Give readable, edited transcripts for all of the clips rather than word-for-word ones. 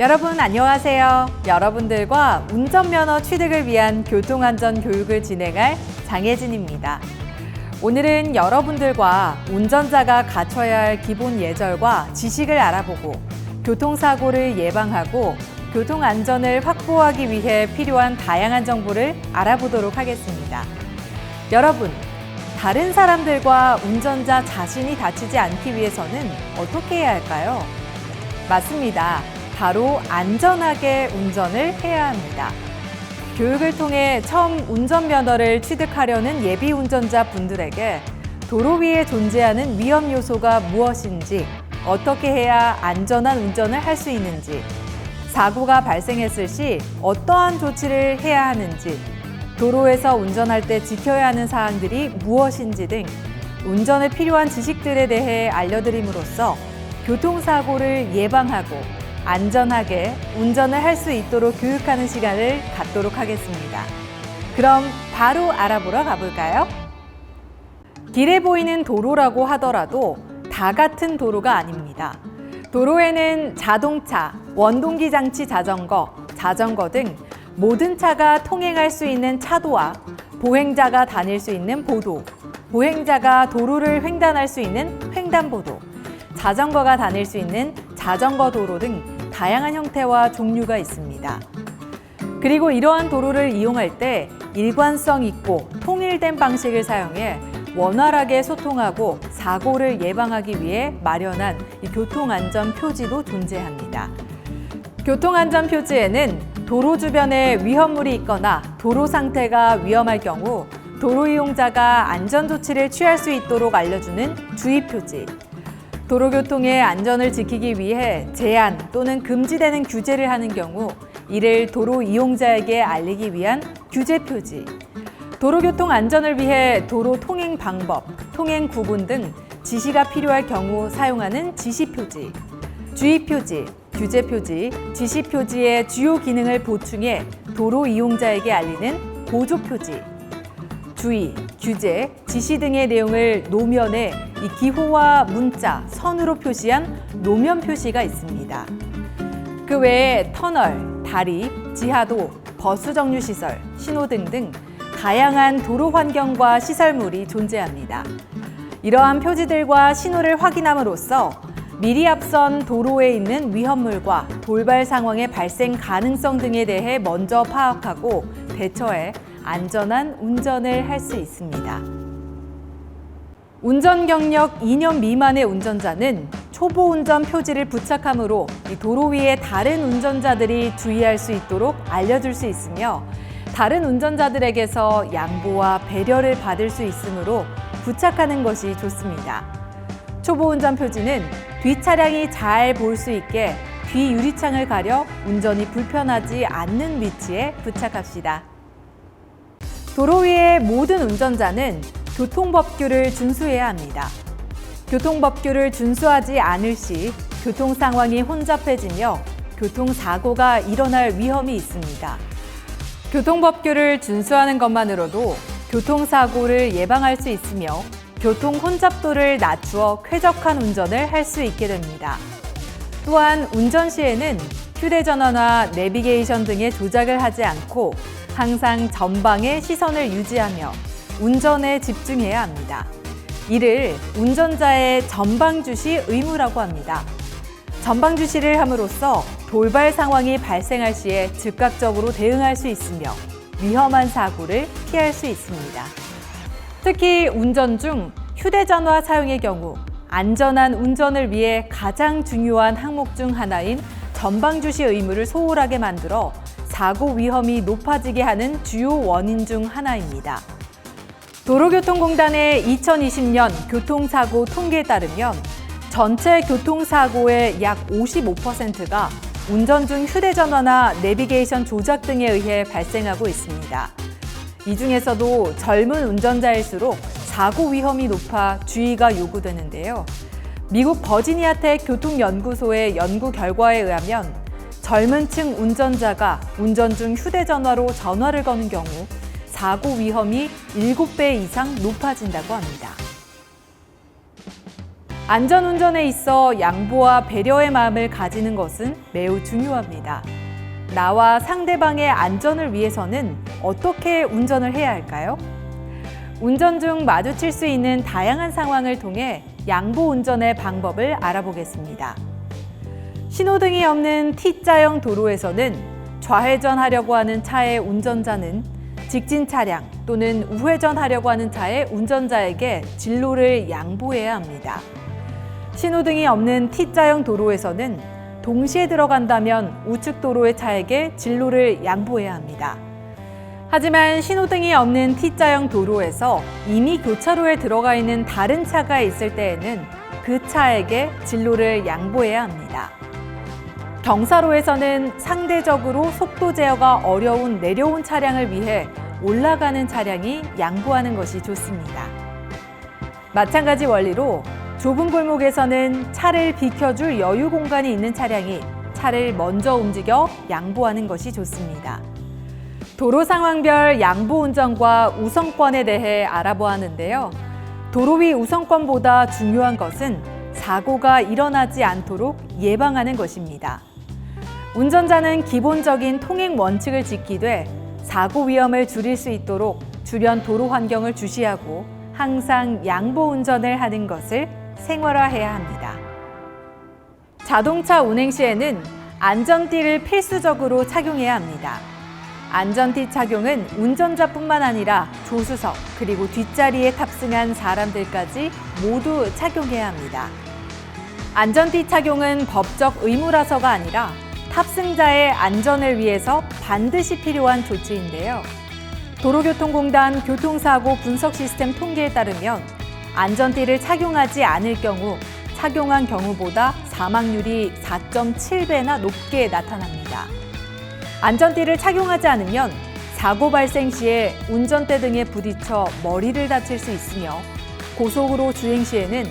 여러분 안녕하세요. 여러분들과 운전면허 취득을 위한 교통안전 교육을 진행할 장혜진입니다. 오늘은 여러분들과 운전자가 갖춰야 할 기본 예절과 지식을 알아보고 교통사고를 예방하고 교통안전을 확보하기 위해 필요한 다양한 정보를 알아보도록 하겠습니다. 여러분, 다른 사람들과 운전자 자신이 다치지 않기 위해서는 어떻게 해야 할까요? 맞습니다. 바로 안전하게 운전을 해야 합니다. 교육을 통해 처음 운전면허를 취득하려는 예비 운전자 분들에게 도로 위에 존재하는 위험 요소가 무엇인지, 어떻게 해야 안전한 운전을 할 수 있는지, 사고가 발생했을 시 어떠한 조치를 해야 하는지, 도로에서 운전할 때 지켜야 하는 사항들이 무엇인지 등 운전에 필요한 지식들에 대해 알려드림으로써 교통사고를 예방하고 안전하게 운전을 할 수 있도록 교육하는 시간을 갖도록 하겠습니다. 그럼 바로 알아보러 가볼까요? 길에 보이는 도로라고 하더라도 다 같은 도로가 아닙니다. 도로에는 자동차, 원동기 장치 자전거 등 모든 차가 통행할 수 있는 차도와 보행자가 다닐 수 있는 보도, 보행자가 도로를 횡단할 수 있는 횡단보도, 자전거가 다닐 수 있는 자전거 도로 등 다양한 형태와 종류가 있습니다. 그리고 이러한 도로를 이용할 때 일관성 있고 통일된 방식을 사용해 원활하게 소통하고 사고를 예방하기 위해 마련한 교통안전 표지도 존재합니다. 교통안전 표지에는 도로 주변에 위험물이 있거나 도로 상태가 위험할 경우 도로 이용자가 안전조치를 취할 수 있도록 알려주는 주의표지, 도로교통의 안전을 지키기 위해 제한 또는 금지되는 규제를 하는 경우 이를 도로 이용자에게 알리기 위한 규제표지, 도로교통 안전을 위해 도로 통행 방법, 통행 구분 등 지시가 필요할 경우 사용하는 지시표지, 주의표지, 규제표지, 지시표지의 주요 기능을 보충해 도로 이용자에게 알리는 보조표지, 주의, 규제, 지시 등의 내용을 노면에 이 기호와 문자, 선으로 표시한 노면 표시가 있습니다. 그 외에 터널, 다리, 지하도, 버스 정류시설, 신호등 등 다양한 도로 환경과 시설물이 존재합니다. 이러한 표지들과 신호를 확인함으로써 미리 앞선 도로에 있는 위험물과 돌발 상황의 발생 가능성 등에 대해 먼저 파악하고 대처해 안전한 운전을 할 수 있습니다. 운전 경력 2년 미만의 운전자는 초보 운전 표지를 부착함으로 도로 위에 다른 운전자들이 주의할 수 있도록 알려줄 수 있으며 다른 운전자들에게서 양보와 배려를 받을 수 있으므로 부착하는 것이 좋습니다. 초보 운전 표지는 뒷차량이 잘 볼 수 있게 뒤 유리창을 가려 운전이 불편하지 않는 위치에 부착합시다. 도로 위의 모든 운전자는 교통법규를 준수해야 합니다. 교통법규를 준수하지 않을 시 교통 상황이 혼잡해지며 교통사고가 일어날 위험이 있습니다. 교통법규를 준수하는 것만으로도 교통사고를 예방할 수 있으며 교통 혼잡도를 낮추어 쾌적한 운전을 할 수 있게 됩니다. 또한 운전 시에는 휴대전화나 내비게이션 등의 조작을 하지 않고 항상 전방에 시선을 유지하며 운전에 집중해야 합니다. 이를 운전자의 전방주시 의무라고 합니다. 전방주시를 함으로써 돌발 상황이 발생할 시에 즉각적으로 대응할 수 있으며 위험한 사고를 피할 수 있습니다. 특히 운전 중 휴대전화 사용의 경우 안전한 운전을 위해 가장 중요한 항목 중 하나인 전방주시 의무를 소홀하게 만들어 사고 위험이 높아지게 하는 주요 원인 중 하나입니다. 도로교통공단의 2020년 교통사고 통계에 따르면 전체 교통사고의 약 55%가 운전 중 휴대전화나 내비게이션 조작 등에 의해 발생하고 있습니다. 이 중에서도 젊은 운전자일수록 사고 위험이 높아 주의가 요구되는데요. 미국 버지니아텍 교통연구소의 연구 결과에 의하면 젊은 층 운전자가 운전 중 휴대전화로 전화를 거는 경우 사고 위험이 7배 이상 높아진다고 합니다. 안전운전에 있어 양보와 배려의 마음을 가지는 것은 매우 중요합니다. 나와 상대방의 안전을 위해서는 어떻게 운전을 해야 할까요? 운전 중 마주칠 수 있는 다양한 상황을 통해 양보 운전의 방법을 알아보겠습니다. 신호등이 없는 T자형 도로에서는 좌회전하려고 하는 차의 운전자는 직진 차량 또는 우회전하려고 하는 차의 운전자에게 진로를 양보해야 합니다. 신호등이 없는 T자형 도로에서는 동시에 들어간다면 우측 도로의 차에게 진로를 양보해야 합니다. 하지만 신호등이 없는 T자형 도로에서 이미 교차로에 들어가 있는 다른 차가 있을 때에는 그 차에게 진로를 양보해야 합니다. 경사로에서는 상대적으로 속도 제어가 어려운 내려온 차량을 위해 올라가는 차량이 양보하는 것이 좋습니다. 마찬가지 원리로 좁은 골목에서는 차를 비켜줄 여유 공간이 있는 차량이 차를 먼저 움직여 양보하는 것이 좋습니다. 도로 상황별 양보 운전과 우선권에 대해 알아보았는데요. 도로 위 우선권보다 중요한 것은 사고가 일어나지 않도록 예방하는 것입니다. 운전자는 기본적인 통행 원칙을 지키되 사고 위험을 줄일 수 있도록 주변 도로 환경을 주시하고 항상 양보 운전을 하는 것을 생활화해야 합니다. 자동차 운행 시에는 안전띠를 필수적으로 착용해야 합니다. 안전띠 착용은 운전자뿐만 아니라 조수석 그리고 뒷자리에 탑승한 사람들까지 모두 착용해야 합니다. 안전띠 착용은 법적 의무라서가 아니라 탑승자의 안전을 위해서 반드시 필요한 조치인데요. 도로교통공단 교통사고 분석 시스템 통계에 따르면 안전띠를 착용하지 않을 경우 착용한 경우보다 사망률이 4.7배나 높게 나타납니다. 안전띠를 착용하지 않으면 사고 발생 시에 운전대 등에 부딪혀 머리를 다칠 수 있으며 고속으로 주행 시에는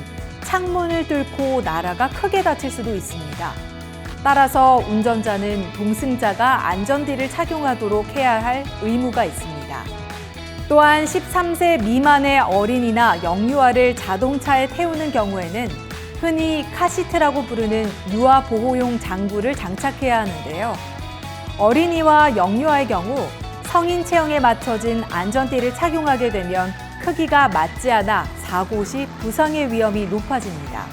창문을 뚫고 나라가 크게 다칠 수도 있습니다. 따라서 운전자는 동승자가 안전띠를 착용하도록 해야 할 의무가 있습니다. 또한 13세 미만의 어린이나 영유아를 자동차에 태우는 경우에는 흔히 카시트라고 부르는 유아 보호용 장구를 장착해야 하는데요. 어린이와 영유아의 경우 성인 체형에 맞춰진 안전띠를 착용하게 되면 크기가 맞지 않아 사고 시 부상의 위험이 높아집니다.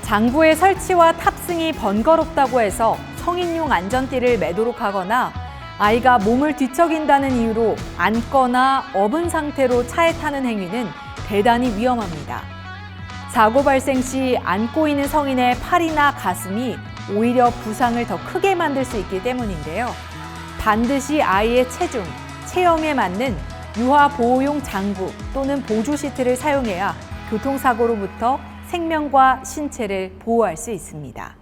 장구의 설치와 탑승이 번거롭다고 해서 성인용 안전띠를 매도록 하거나 아이가 몸을 뒤척인다는 이유로 앉거나 업은 상태로 차에 타는 행위는 대단히 위험합니다. 사고 발생 시 앉고 있는 성인의 팔이나 가슴이 오히려 부상을 더 크게 만들 수 있기 때문인데요. 반드시 아이의 체중, 체형에 맞는 유아 보호용 장구 또는 보조 시트를 사용해야 교통사고로부터 생명과 신체를 보호할 수 있습니다.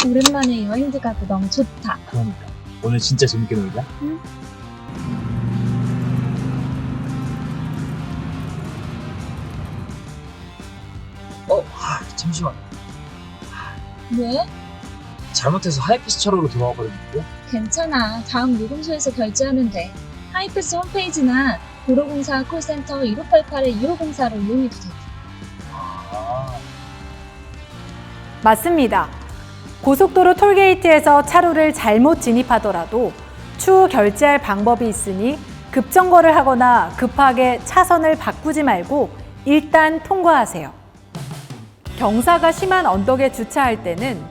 오랜만에 여행지 가고 너무 좋다. 그러니까 오늘 진짜 재밌게 놀자. 응? 잠시만. 왜? 잘못해서 하이패스 차로로 돌아와버렸는데? 괜찮아. 다음 요금소에서 결제하면 돼. 하이패스 홈페이지나 도로공사 콜센터 1588-2504로 이용해도 돼. 아, 맞습니다. 고속도로 톨게이트에서 차로를 잘못 진입하더라도 추후 결제할 방법이 있으니 급정거를 하거나 급하게 차선을 바꾸지 말고 일단 통과하세요. 경사가 심한 언덕에 주차할 때는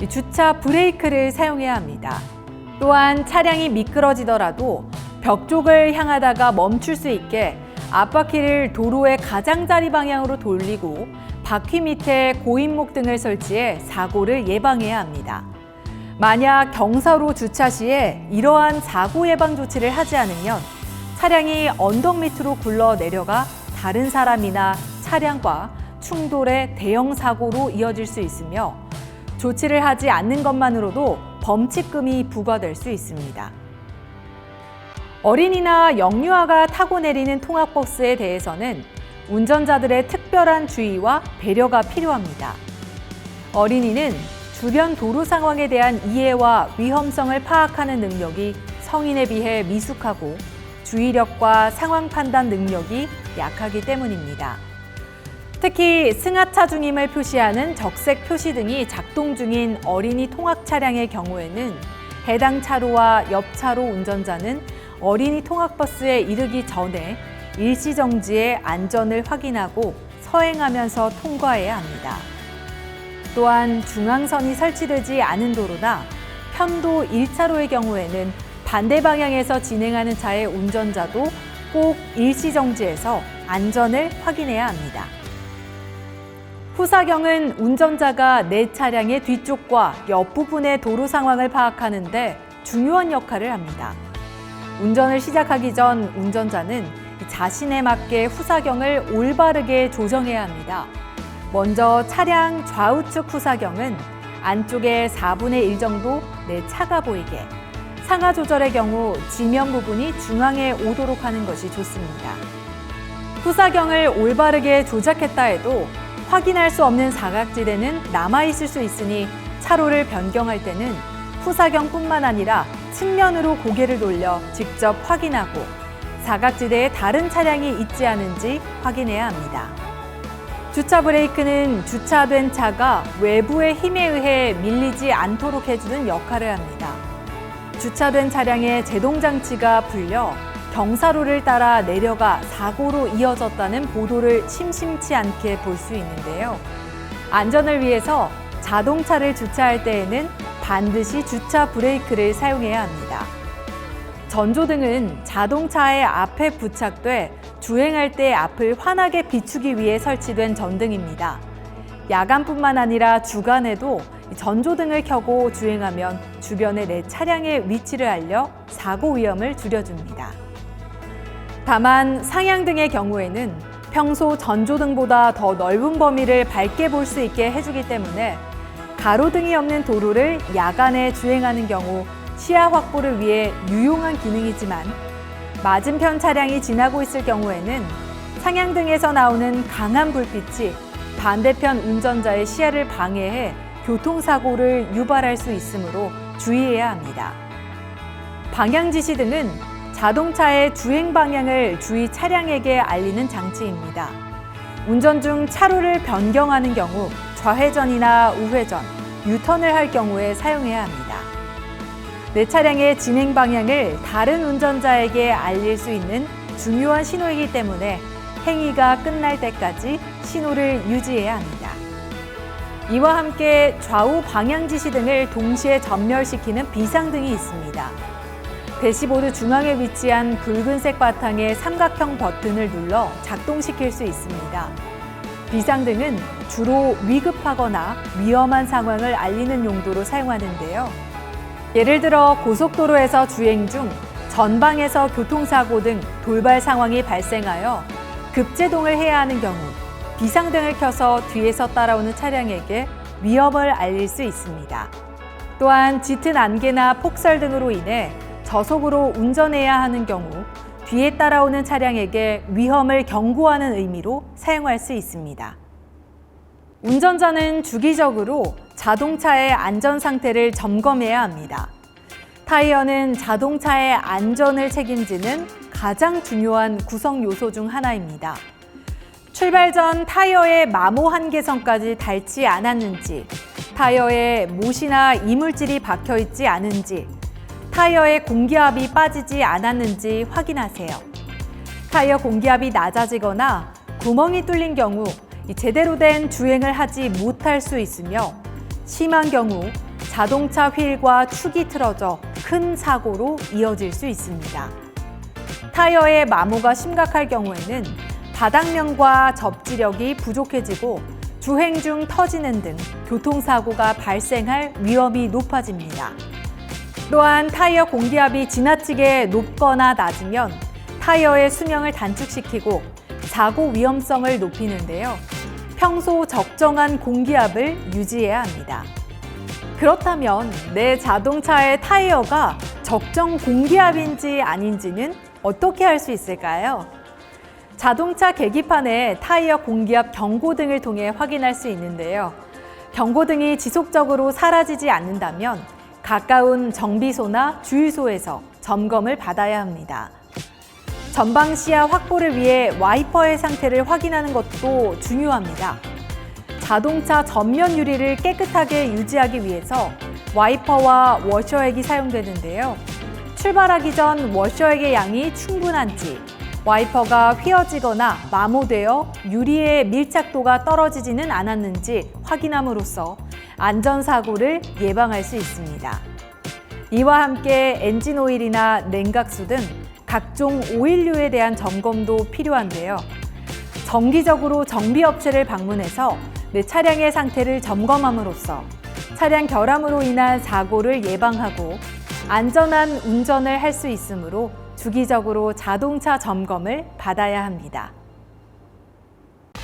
주차 브레이크를 사용해야 합니다. 또한 차량이 미끄러지더라도 벽 쪽을 향하다가 멈출 수 있게 앞바퀴를 도로의 가장자리 방향으로 돌리고 바퀴 밑에 고인목 등을 설치해 사고를 예방해야 합니다. 만약 경사로 주차 시에 이러한 사고 예방 조치를 하지 않으면 차량이 언덕 밑으로 굴러 내려가 다른 사람이나 차량과 충돌의 대형 사고로 이어질 수 있으며 조치를 하지 않는 것만으로도 범칙금이 부과될 수 있습니다. 어린이나 영유아가 타고 내리는 통학버스에 대해서는 운전자들의 특별한 주의와 배려가 필요합니다. 어린이는 주변 도로 상황에 대한 이해와 위험성을 파악하는 능력이 성인에 비해 미숙하고 주의력과 상황 판단 능력이 약하기 때문입니다. 특히 승하차 중임을 표시하는 적색 표시 등이 작동 중인 어린이 통학 차량의 경우에는 해당 차로와 옆 차로 운전자는 어린이 통학버스에 이르기 전에 일시정지해 안전을 확인하고 서행하면서 통과해야 합니다. 또한 중앙선이 설치되지 않은 도로나 편도 1차로의 경우에는 반대 방향에서 진행하는 차의 운전자도 꼭 일시정지해서 안전을 확인해야 합니다. 후사경은 운전자가 내 차량의 뒤쪽과 옆부분의 도로 상황을 파악하는 데 중요한 역할을 합니다. 운전을 시작하기 전 운전자는 자신에 맞게 후사경을 올바르게 조정해야 합니다. 먼저 차량 좌우측 후사경은 안쪽에 4분의 1 정도 내 차가 보이게, 상하 조절의 경우 지면 부분이 중앙에 오도록 하는 것이 좋습니다. 후사경을 올바르게 조작했다 해도 확인할 수 없는 사각지대는 남아있을 수 있으니 차로를 변경할 때는 후사경뿐만 아니라 측면으로 고개를 돌려 직접 확인하고 사각지대에 다른 차량이 있지 않은지 확인해야 합니다. 주차 브레이크는 주차된 차가 외부의 힘에 의해 밀리지 않도록 해주는 역할을 합니다. 주차된 차량의 제동장치가 풀려 경사로를 따라 내려가 사고로 이어졌다는 보도를 심심치 않게 볼 수 있는데요. 안전을 위해서 자동차를 주차할 때에는 반드시 주차 브레이크를 사용해야 합니다. 전조등은 자동차의 앞에 부착돼 주행할 때 앞을 환하게 비추기 위해 설치된 전등입니다. 야간뿐만 아니라 주간에도 전조등을 켜고 주행하면 주변의 내 차량의 위치를 알려 사고 위험을 줄여줍니다. 다만 상향등의 경우에는 평소 전조등보다 더 넓은 범위를 밝게 볼 수 있게 해주기 때문에 가로등이 없는 도로를 야간에 주행하는 경우 시야 확보를 위해 유용한 기능이지만 맞은편 차량이 지나고 있을 경우에는 상향등에서 나오는 강한 불빛이 반대편 운전자의 시야를 방해해 교통사고를 유발할 수 있으므로 주의해야 합니다. 방향지시등은 자동차의 주행 방향을 주위 차량에게 알리는 장치입니다. 운전 중 차로를 변경하는 경우 좌회전이나 우회전, 유턴을 할 경우에 사용해야 합니다. 내 차량의 진행 방향을 다른 운전자에게 알릴 수 있는 중요한 신호이기 때문에 행위가 끝날 때까지 신호를 유지해야 합니다. 이와 함께 좌우 방향지시 등을 동시에 전멸시키는 비상등이 있습니다. 대시보드 중앙에 위치한 붉은색 바탕의 삼각형 버튼을 눌러 작동시킬 수 있습니다. 비상등은 주로 위급하거나 위험한 상황을 알리는 용도로 사용하는데요. 예를 들어 고속도로에서 주행 중 전방에서 교통사고 등 돌발 상황이 발생하여 급제동을 해야 하는 경우 비상등을 켜서 뒤에서 따라오는 차량에게 위험을 알릴 수 있습니다. 또한 짙은 안개나 폭설 등으로 인해 저속으로 운전해야 하는 경우 뒤에 따라오는 차량에게 위험을 경고하는 의미로 사용할 수 있습니다. 운전자는 주기적으로 자동차의 안전 상태를 점검해야 합니다. 타이어는 자동차의 안전을 책임지는 가장 중요한 구성 요소 중 하나입니다. 출발 전 타이어의 마모 한계선까지 닳지 않았는지, 타이어에 못이나 이물질이 박혀 있지 않은지, 타이어에 공기압이 빠지지 않았는지 확인하세요. 타이어 공기압이 낮아지거나 구멍이 뚫린 경우 제대로 된 주행을 하지 못할 수 있으며 심한 경우 자동차 휠과 축이 틀어져 큰 사고로 이어질 수 있습니다. 타이어의 마모가 심각할 경우에는 바닥면과 접지력이 부족해지고 주행 중 터지는 등 교통사고가 발생할 위험이 높아집니다. 또한 타이어 공기압이 지나치게 높거나 낮으면 타이어의 수명을 단축시키고 사고 위험성을 높이는데요. 평소 적정한 공기압을 유지해야 합니다. 그렇다면 내 자동차의 타이어가 적정 공기압인지 아닌지는 어떻게 알 수 있을까요? 자동차 계기판에 타이어 공기압 경고등을 통해 확인할 수 있는데요. 경고등이 지속적으로 사라지지 않는다면 가까운 정비소나 주유소에서 점검을 받아야 합니다. 전방 시야 확보를 위해 와이퍼의 상태를 확인하는 것도 중요합니다. 자동차 전면 유리를 깨끗하게 유지하기 위해서 와이퍼와 워셔액이 사용되는데요. 출발하기 전 워셔액의 양이 충분한지, 와이퍼가 휘어지거나 마모되어 유리의 밀착도가 떨어지지는 않았는지 확인함으로써 안전사고를 예방할 수 있습니다. 이와 함께 엔진 오일이나 냉각수 등 각종 오일류에 대한 점검도 필요한데요. 정기적으로 정비업체를 방문해서 내 차량의 상태를 점검함으로써 차량 결함으로 인한 사고를 예방하고 안전한 운전을 할 수 있으므로 주기적으로 자동차 점검을 받아야 합니다.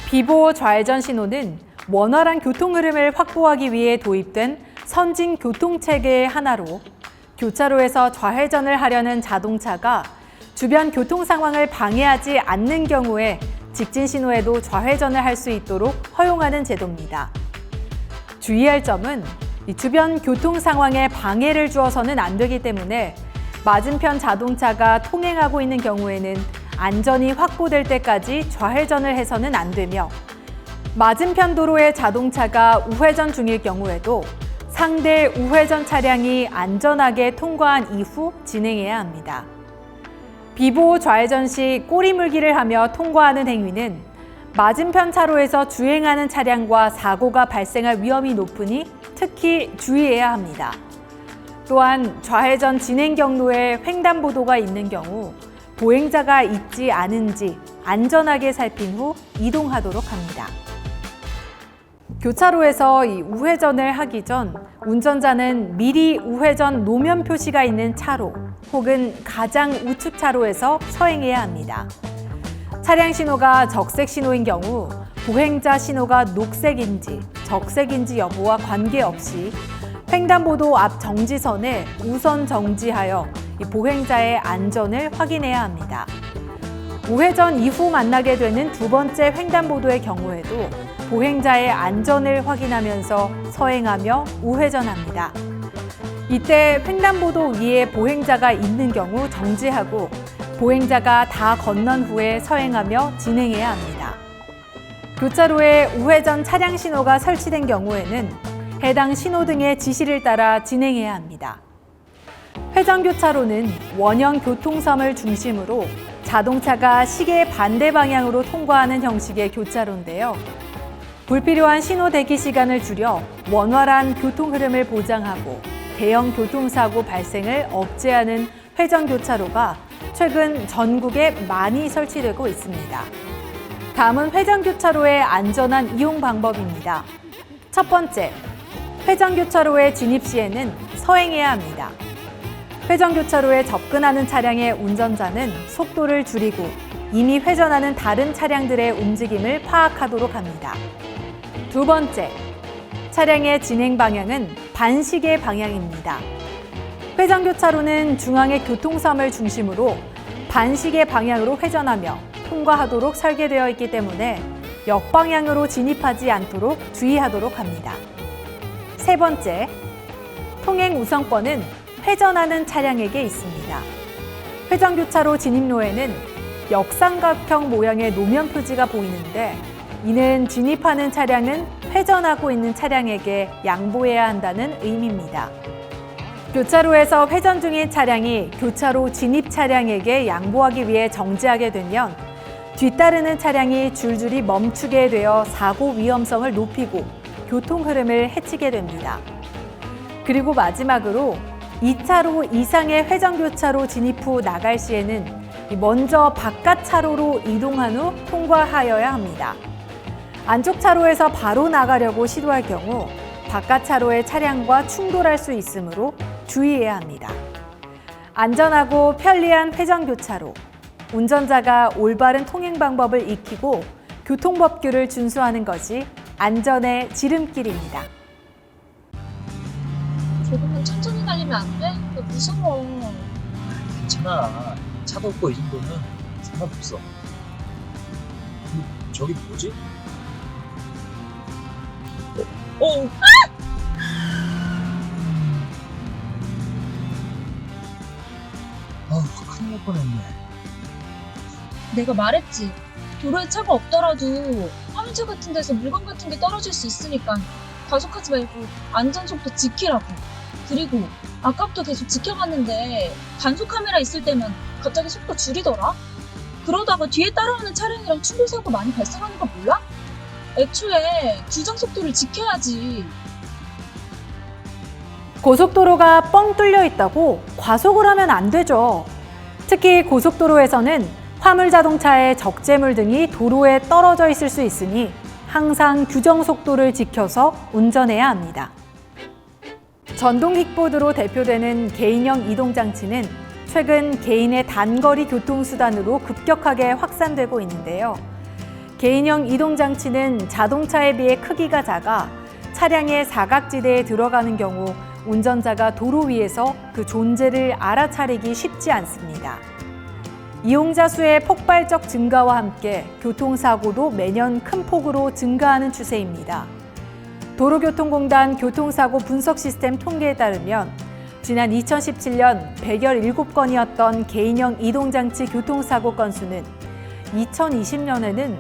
비보호 좌회전 신호는 원활한 교통 흐름을 확보하기 위해 도입된 선진 교통체계의 하나로 교차로에서 좌회전을 하려는 자동차가 주변 교통 상황을 방해하지 않는 경우에 직진 신호에도 좌회전을 할 수 있도록 허용하는 제도입니다. 주의할 점은 주변 교통 상황에 방해를 주어서는 안 되기 때문에 맞은편 자동차가 통행하고 있는 경우에는 안전이 확보될 때까지 좌회전을 해서는 안 되며 맞은편 도로의 자동차가 우회전 중일 경우에도 상대 우회전 차량이 안전하게 통과한 이후 진행해야 합니다. 비보호 좌회전 시 꼬리물기를 하며 통과하는 행위는 맞은편 차로에서 주행하는 차량과 사고가 발생할 위험이 높으니 특히 주의해야 합니다. 또한 좌회전 진행 경로에 횡단보도가 있는 경우 보행자가 있지 않은지 안전하게 살핀 후 이동하도록 합니다. 교차로에서 우회전을 하기 전 운전자는 미리 우회전 노면 표시가 있는 차로 혹은 가장 우측 차로에서 서행해야 합니다. 차량 신호가 적색 신호인 경우 보행자 신호가 녹색인지 적색인지 여부와 관계없이 횡단보도 앞 정지선에 우선 정지하여 보행자의 안전을 확인해야 합니다. 우회전 이후 만나게 되는 두 번째 횡단보도의 경우에도 보행자의 안전을 확인하면서 서행하며 우회전합니다. 이때 횡단보도 위에 보행자가 있는 경우 정지하고 보행자가 다 건넌 후에 서행하며 진행해야 합니다. 교차로에 우회전 차량 신호가 설치된 경우에는 해당 신호등의 지시를 따라 진행해야 합니다. 회전교차로는 원형 교통섬을 중심으로 자동차가 시계 반대 방향으로 통과하는 형식의 교차로인데요. 불필요한 신호 대기 시간을 줄여 원활한 교통 흐름을 보장하고 대형 교통사고 발생을 억제하는 회전교차로가 최근 전국에 많이 설치되고 있습니다. 다음은 회전교차로의 안전한 이용 방법입니다. 첫 번째, 회전교차로에 진입 시에는 서행해야 합니다. 회전교차로에 접근하는 차량의 운전자는 속도를 줄이고 이미 회전하는 다른 차량들의 움직임을 파악하도록 합니다. 두 번째, 차량의 진행 방향은 반시계 방향입니다. 회전교차로는 중앙의 교통섬을 중심으로 반시계 방향으로 회전하며 통과하도록 설계되어 있기 때문에 역방향으로 진입하지 않도록 주의하도록 합니다. 세 번째, 통행 우선권은 회전하는 차량에게 있습니다. 회전교차로 진입로에는 역삼각형 모양의 노면 표지가 보이는데 이는 진입하는 차량은 회전하고 있는 차량에게 양보해야 한다는 의미입니다. 교차로에서 회전 중인 차량이 교차로 진입 차량에게 양보하기 위해 정지하게 되면 뒤따르는 차량이 줄줄이 멈추게 되어 사고 위험성을 높이고 교통 흐름을 해치게 됩니다. 그리고 마지막으로 2차로 이상의 회전교차로 진입 후 나갈 시에는 먼저 바깥 차로로 이동한 후 통과하여야 합니다. 안쪽 차로에서 바로 나가려고 시도할 경우 바깥 차로의 차량과 충돌할 수 있으므로 주의해야 합니다. 안전하고 편리한 회전교차로, 운전자가 올바른 통행 방법을 익히고 교통법규를 준수하는 것이 안전의 지름길입니다. 조금만 천천히 달리면 안 돼? 나 무서워. 괜찮아. 차도 없고 이 정도는 상관없어. 저기 뭐지? 어? 할 뻔했네. 내가 말했지. 도로에 차가 없더라도 화물차 같은 데서 물건 같은 게 떨어질 수 있으니까 과속하지 말고 안전속도 지키라고. 그리고 아까부터 계속 지켜봤는데 단속 카메라 있을 때면 갑자기 속도 줄이더라? 그러다가 뒤에 따라오는 차량이랑 충돌사고 많이 발생하는 거 몰라? 애초에 규정 속도를 지켜야지. 고속도로가 뻥 뚫려 있다고 과속을 하면 안 되죠. 특히 고속도로에서는 화물 자동차의 적재물 등이 도로에 떨어져 있을 수 있으니 항상 규정 속도를 지켜서 운전해야 합니다. 전동 킥보드로 대표되는 개인형 이동장치는 최근 개인의 단거리 교통수단으로 급격하게 확산되고 있는데요. 개인형 이동장치는 자동차에 비해 크기가 작아 차량의 사각지대에 들어가는 경우 운전자가 도로 위에서 그 존재를 알아차리기 쉽지 않습니다. 이용자 수의 폭발적 증가와 함께 교통사고도 매년 큰 폭으로 증가하는 추세입니다. 도로교통공단 교통사고 분석 시스템 통계에 따르면 지난 2017년 117건이었던 개인형 이동장치 교통사고 건수는 2020년에는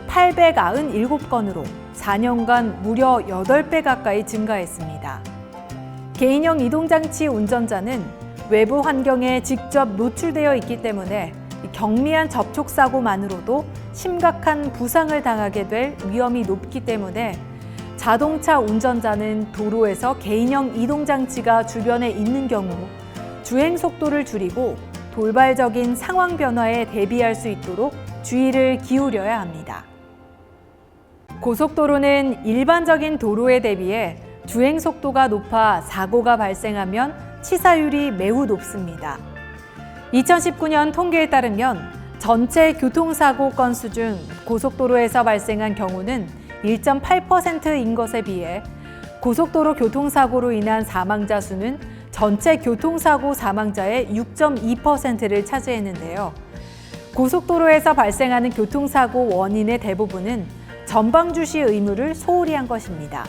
897건으로 4년간 무려 8배 가까이 증가했습니다. 개인형 이동장치 운전자는 외부 환경에 직접 노출되어 있기 때문에 경미한 접촉사고만으로도 심각한 부상을 당하게 될 위험이 높기 때문에 자동차 운전자는 도로에서 개인형 이동장치가 주변에 있는 경우 주행 속도를 줄이고 돌발적인 상황 변화에 대비할 수 있도록 주의를 기울여야 합니다. 고속도로는 일반적인 도로에 대비해 주행 속도가 높아 사고가 발생하면 치사율이 매우 높습니다. 2019년 통계에 따르면 전체 교통사고 건수 중 고속도로에서 발생한 경우는 1.8%인 것에 비해 고속도로 교통사고로 인한 사망자 수는 전체 교통사고 사망자의 6.2%를 차지했는데요. 고속도로에서 발생하는 교통사고 원인의 대부분은 전방주시 의무를 소홀히 한 것입니다.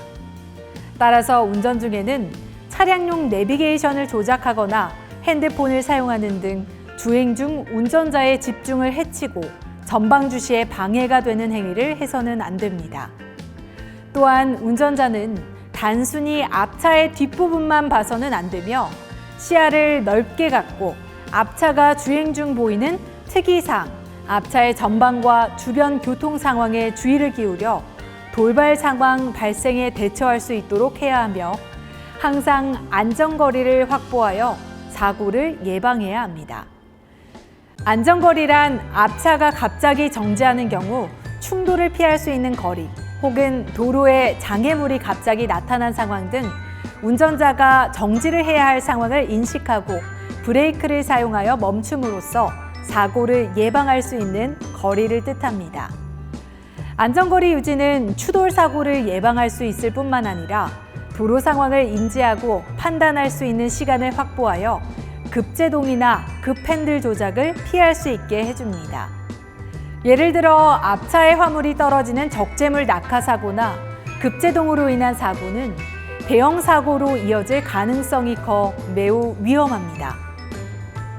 따라서 운전 중에는 차량용 내비게이션을 조작하거나 핸드폰을 사용하는 등 주행 중 운전자의 집중을 해치고 전방 주시에 방해가 되는 행위를 해서는 안 됩니다. 또한 운전자는 단순히 앞차의 뒷부분만 봐서는 안 되며 시야를 넓게 갖고 앞차가 주행 중 보이는 특이사항, 앞차의 전방과 주변 교통 상황에 주의를 기울여 돌발 상황 발생에 대처할 수 있도록 해야 하며 항상 안전거리를 확보하여 사고를 예방해야 합니다. 안전거리란 앞차가 갑자기 정지하는 경우 충돌을 피할 수 있는 거리 혹은 도로에 장애물이 갑자기 나타난 상황 등 운전자가 정지를 해야 할 상황을 인식하고 브레이크를 사용하여 멈춤으로써 사고를 예방할 수 있는 거리를 뜻합니다. 안전거리 유지는 추돌 사고를 예방할 수 있을 뿐만 아니라 도로 상황을 인지하고 판단할 수 있는 시간을 확보하여 급제동이나 급핸들 조작을 피할 수 있게 해줍니다. 예를 들어 앞차의 화물이 떨어지는 적재물 낙하 사고나 급제동으로 인한 사고는 대형 사고로 이어질 가능성이 커 매우 위험합니다.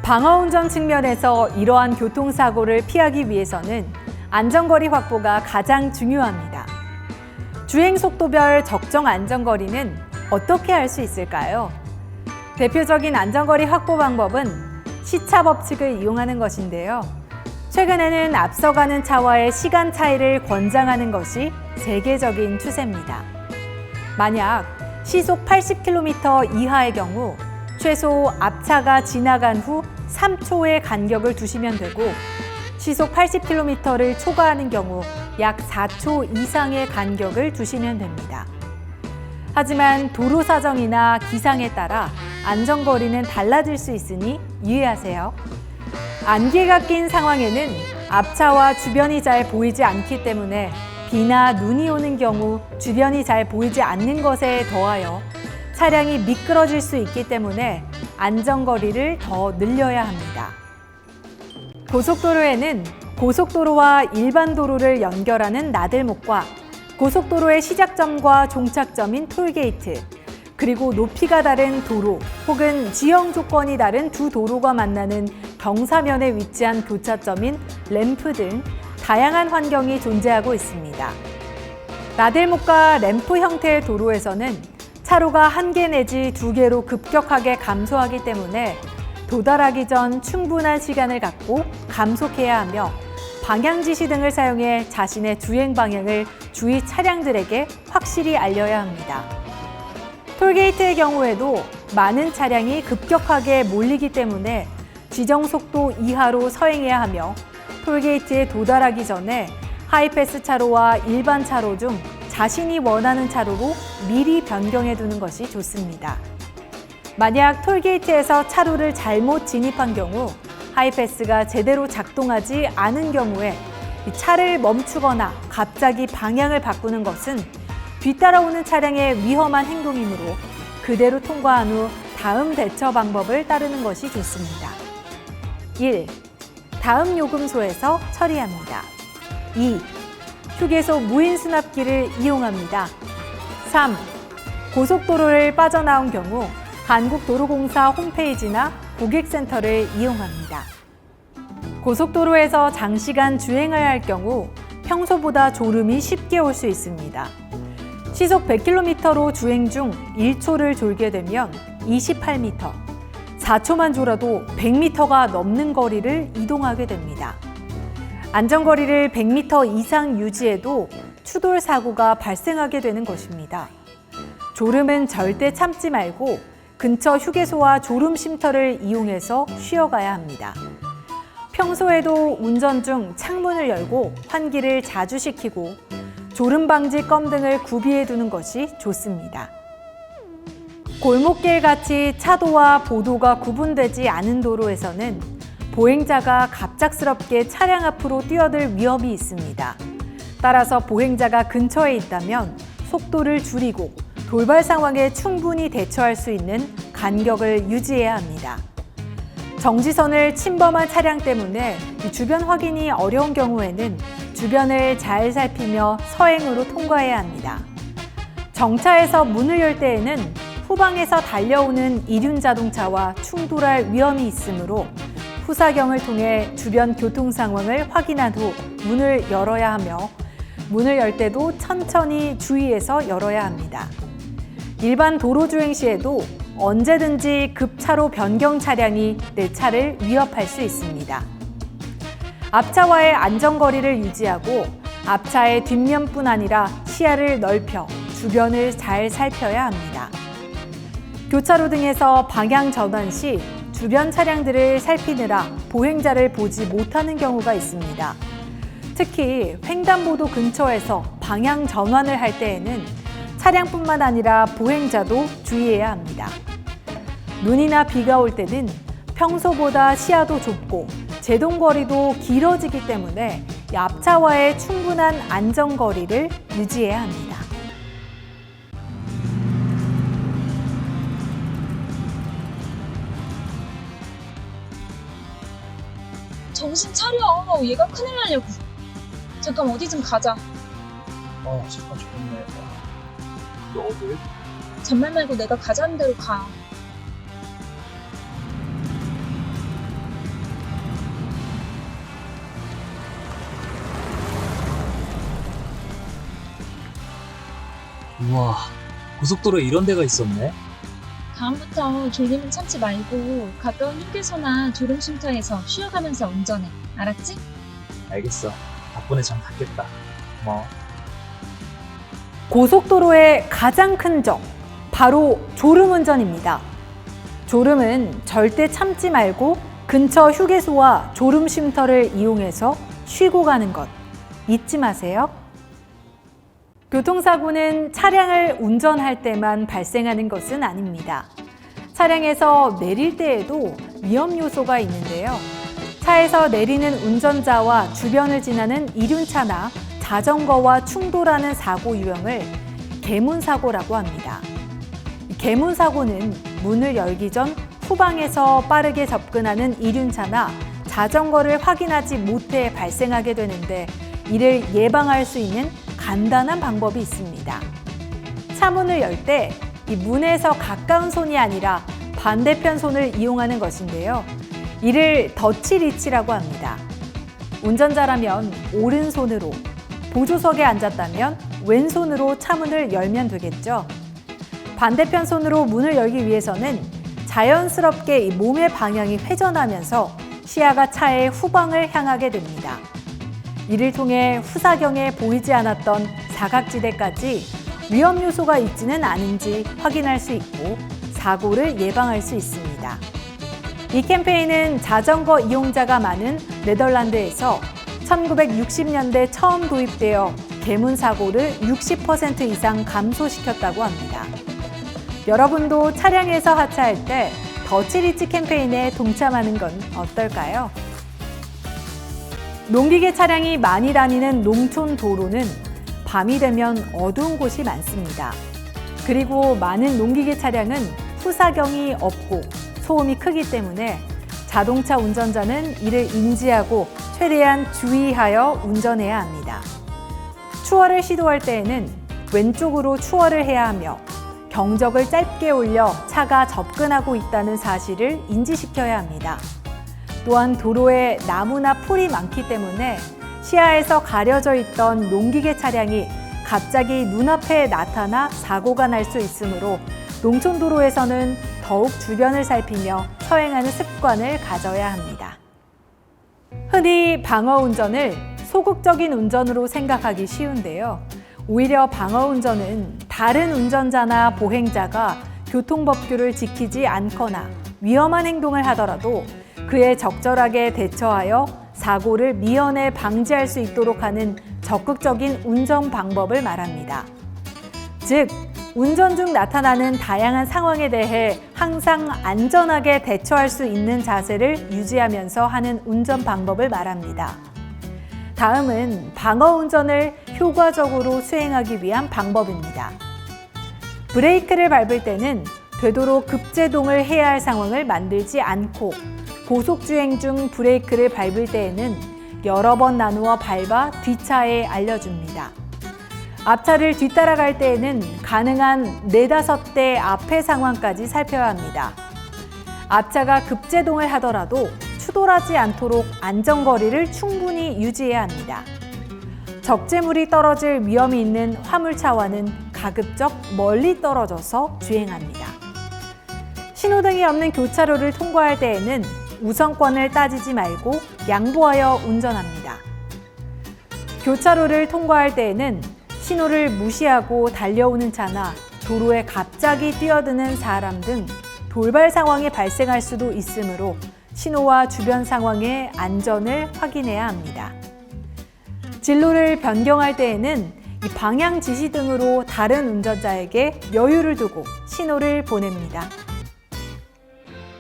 방어운전 측면에서 이러한 교통사고를 피하기 위해서는 안전거리 확보가 가장 중요합니다. 주행속도별 적정 안전거리는 어떻게 할 수 있을까요? 대표적인 안전거리 확보 방법은 시차 법칙을 이용하는 것인데요. 최근에는 앞서가는 차와의 시간 차이를 권장하는 것이 세계적인 추세입니다. 만약 시속 80km 이하의 경우 최소 앞차가 지나간 후 3초의 간격을 두시면 되고 시속 80km를 초과하는 경우 약 4초 이상의 간격을 두시면 됩니다. 하지만 도로 사정이나 기상에 따라 안전거리는 달라질 수 있으니 유의하세요. 안개가 낀 상황에는 앞차와 주변이 잘 보이지 않기 때문에 비나 눈이 오는 경우 주변이 잘 보이지 않는 것에 더하여 차량이 미끄러질 수 있기 때문에 안전거리를 더 늘려야 합니다. 고속도로에는 고속도로와 일반 도로를 연결하는 나들목과 고속도로의 시작점과 종착점인 톨게이트, 그리고 높이가 다른 도로 혹은 지형 조건이 다른 두 도로가 만나는 경사면에 위치한 교차점인 램프 등 다양한 환경이 존재하고 있습니다. 나들목과 램프 형태의 도로에서는 차로가 1개 내지 2개로 급격하게 감소하기 때문에 도달하기 전 충분한 시간을 갖고 감속해야 하며 방향 지시 등을 사용해 자신의 주행 방향을 주위 차량들에게 확실히 알려야 합니다. 톨게이트의 경우에도 많은 차량이 급격하게 몰리기 때문에 지정 속도 이하로 서행해야 하며 톨게이트에 도달하기 전에 하이패스 차로와 일반 차로 중 자신이 원하는 차로로 미리 변경해 두는 것이 좋습니다. 만약 톨게이트에서 차로를 잘못 진입한 경우 하이패스가 제대로 작동하지 않은 경우에 차를 멈추거나 갑자기 방향을 바꾸는 것은 뒤따라오는 차량의 위험한 행동이므로 그대로 통과한 후 다음 대처 방법을 따르는 것이 좋습니다. 1. 다음 요금소에서 처리합니다. 2. 휴게소 무인 수납기를 이용합니다. 3. 고속도로를 빠져나온 경우 한국도로공사 홈페이지나 고객센터를 이용합니다. 고속도로에서 장시간 주행을 할 경우 평소보다 졸음이 쉽게 올 수 있습니다. 시속 100km로 주행 중 1초를 졸게 되면 28m, 4초만 졸아도 100m가 넘는 거리를 이동하게 됩니다. 안전거리를 100m 이상 유지해도 추돌 사고가 발생하게 되는 것입니다. 졸음은 절대 참지 말고 근처 휴게소와 졸음 쉼터를 이용해서 쉬어가야 합니다. 평소에도 운전 중 창문을 열고 환기를 자주 시키고 졸음 방지 껌 등을 구비해 두는 것이 좋습니다. 골목길 같이 차도와 보도가 구분되지 않은 도로에서는 보행자가 갑작스럽게 차량 앞으로 뛰어들 위험이 있습니다. 따라서 보행자가 근처에 있다면 속도를 줄이고 돌발 상황에 충분히 대처할 수 있는 간격을 유지해야 합니다. 정지선을 침범한 차량 때문에 주변 확인이 어려운 경우에는 주변을 잘 살피며 서행으로 통과해야 합니다. 정차에서 문을 열 때에는 후방에서 달려오는 이륜 자동차와 충돌할 위험이 있으므로 후사경을 통해 주변 교통 상황을 확인한 후 문을 열어야 하며 문을 열 때도 천천히 주의해서 열어야 합니다. 일반 도로 주행 시에도 언제든지 급차로 변경 차량이 내 차를 위협할 수 있습니다. 앞차와의 안전거리를 유지하고 앞차의 뒷면뿐 아니라 시야를 넓혀 주변을 잘 살펴야 합니다. 교차로 등에서 방향 전환 시 주변 차량들을 살피느라 보행자를 보지 못하는 경우가 있습니다. 특히 횡단보도 근처에서 방향 전환을 할 때에는 차량뿐만 아니라 보행자도 주의해야 합니다. 눈이나 비가 올 때는 평소보다 시야도 좁고 제동거리도 길어지기 때문에 앞차와의 충분한 안전거리를 유지해야 합니다. 정신 차려. 얘가 큰일 나려고. 잠깐 어디 좀 가자. 잠깐 좋네. 너 어딜? 잔말 말고 내가 가자는 대로 가. 우와, 고속도로에 이런 데가 있었네. 다음부터 졸리면 참지 말고 가까운 휴게소나 졸음쉼터에서 쉬어가면서 운전해. 알았지? 알겠어. 덕분에 장 닿겠다. 고마워. 고속도로의 가장 큰 적, 바로 졸음운전입니다. 졸음은 절대 참지 말고 근처 휴게소와 졸음 쉼터를 이용해서 쉬고 가는 것 잊지 마세요. 교통사고는 차량을 운전할 때만 발생하는 것은 아닙니다. 차량에서 내릴 때에도 위험 요소가 있는데요. 차에서 내리는 운전자와 주변을 지나는 이륜차나 자전거와 충돌하는 사고 유형을 개문사고라고 합니다. 개문사고는 문을 열기 전 후방에서 빠르게 접근하는 이륜차나 자전거를 확인하지 못해 발생하게 되는데 이를 예방할 수 있는 간단한 방법이 있습니다. 차문을 열 때 이 문에서 가까운 손이 아니라 반대편 손을 이용하는 것인데요. 이를 더치 리치라고 합니다. 운전자라면 오른손으로, 보조석에 앉았다면 왼손으로 차문을 열면 되겠죠. 반대편 손으로 문을 열기 위해서는 자연스럽게 이 몸의 방향이 회전하면서 시야가 차의 후방을 향하게 됩니다. 이를 통해 후사경에 보이지 않았던 사각지대까지 위험 요소가 있지는 않은지 확인할 수 있고 사고를 예방할 수 있습니다. 이 캠페인은 자전거 이용자가 많은 네덜란드에서 1960년대 처음 도입되어 개문 사고를 60% 이상 감소시켰다고 합니다. 여러분도 차량에서 하차할 때 더치리치 캠페인에 동참하는 건 어떨까요? 농기계 차량이 많이 다니는 농촌 도로는 밤이 되면 어두운 곳이 많습니다. 그리고 많은 농기계 차량은 후사경이 없고 소음이 크기 때문에 자동차 운전자는 이를 인지하고 최대한 주의하여 운전해야 합니다. 추월을 시도할 때에는 왼쪽으로 추월을 해야 하며 경적을 짧게 올려 차가 접근하고 있다는 사실을 인지시켜야 합니다. 또한 도로에 나무나 풀이 많기 때문에 시야에서 가려져 있던 농기계 차량이 갑자기 눈앞에 나타나 사고가 날 수 있으므로 농촌 도로에서는 더욱 주변을 살피며 서행하는 습관을 가져야 합니다. 흔히 방어 운전을 소극적인 운전으로 생각하기 쉬운데요. 오히려 방어 운전은 다른 운전자나 보행자가 교통법규를 지키지 않거나 위험한 행동을 하더라도 그에 적절하게 대처하여 사고를 미연에 방지할 수 있도록 하는 적극적인 운전 방법을 말합니다. 즉, 운전 중 나타나는 다양한 상황에 대해 항상 안전하게 대처할 수 있는 자세를 유지하면서 하는 운전 방법을 말합니다. 다음은 방어 운전을 효과적으로 수행하기 위한 방법입니다. 브레이크를 밟을 때는 되도록 급제동을 해야 할 상황을 만들지 않고 고속주행 중 브레이크를 밟을 때에는 여러 번 나누어 밟아 뒷차에 알려줍니다. 앞차를 뒤따라갈 때에는 가능한 4-5대 앞의 상황까지 살펴야 합니다. 앞차가 급제동을 하더라도 추돌하지 않도록 안전거리를 충분히 유지해야 합니다. 적재물이 떨어질 위험이 있는 화물차와는 가급적 멀리 떨어져서 주행합니다. 신호등이 없는 교차로를 통과할 때에는 우선권을 따지지 말고 양보하여 운전합니다. 교차로를 통과할 때에는 신호를 무시하고 달려오는 차나 도로에 갑자기 뛰어드는 사람 등 돌발 상황이 발생할 수도 있으므로 신호와 주변 상황의 안전을 확인해야 합니다. 진로를 변경할 때에는 이 방향 지시 등으로 다른 운전자에게 여유를 두고 신호를 보냅니다.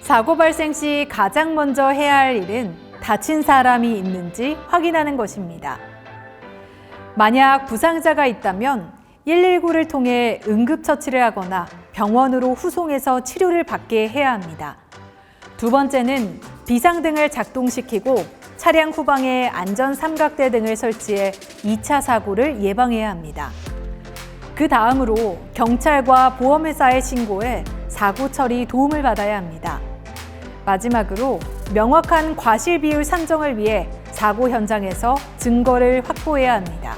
사고 발생 시 가장 먼저 해야 할 일은 다친 사람이 있는지 확인하는 것입니다. 만약 부상자가 있다면 119를 통해 응급처치를 하거나 병원으로 후송해서 치료를 받게 해야 합니다. 두 번째는 비상등을 작동시키고 차량 후방에 안전 삼각대 등을 설치해 2차 사고를 예방해야 합니다. 그 다음으로 경찰과 보험회사에 신고해 사고 처리 도움을 받아야 합니다. 마지막으로 명확한 과실 비율 산정을 위해 사고 현장에서 증거를 확보해야 합니다.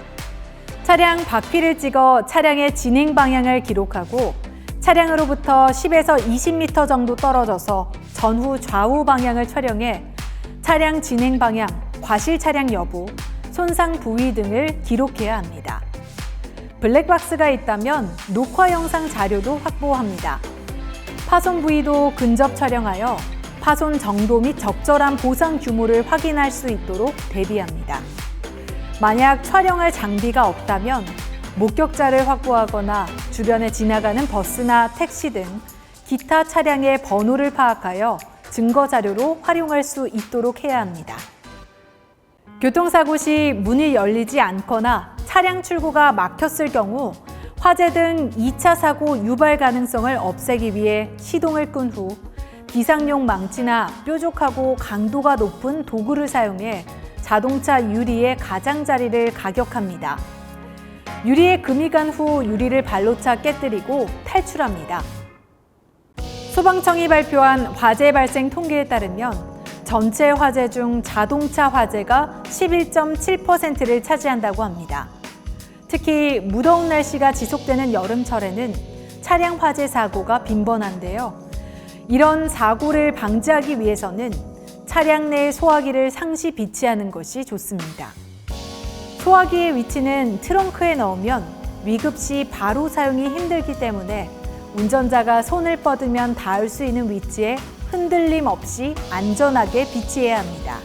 차량 바퀴를 찍어 차량의 진행 방향을 기록하고 차량으로부터 10에서 20m 정도 떨어져서 전후 좌우 방향을 촬영해 차량 진행 방향, 과실 차량 여부, 손상 부위 등을 기록해야 합니다. 블랙박스가 있다면 녹화 영상 자료도 확보합니다. 파손 부위도 근접 촬영하여 파손 정도 및 적절한 보상 규모를 확인할 수 있도록 대비합니다. 만약 촬영할 장비가 없다면 목격자를 확보하거나 주변에 지나가는 버스나 택시 등 기타 차량의 번호를 파악하여 증거 자료로 활용할 수 있도록 해야 합니다. 교통사고 시 문이 열리지 않거나 차량 출구가 막혔을 경우 화재 등 2차 사고 유발 가능성을 없애기 위해 시동을 끈 후 비상용 망치나 뾰족하고 강도가 높은 도구를 사용해 자동차 유리의 가장자리를 가격합니다. 유리에 금이 간 후 유리를 발로 차 깨뜨리고 탈출합니다. 소방청이 발표한 화재 발생 통계에 따르면 전체 화재 중 자동차 화재가 11.7%를 차지한다고 합니다. 특히 무더운 날씨가 지속되는 여름철에는 차량 화재 사고가 빈번한데요. 이런 사고를 방지하기 위해서는 차량 내 소화기를 상시 비치하는 것이 좋습니다. 소화기의 위치는 트렁크에 넣으면 위급 시 바로 사용이 힘들기 때문에 운전자가 손을 뻗으면 닿을 수 있는 위치에 흔들림 없이 안전하게 비치해야 합니다.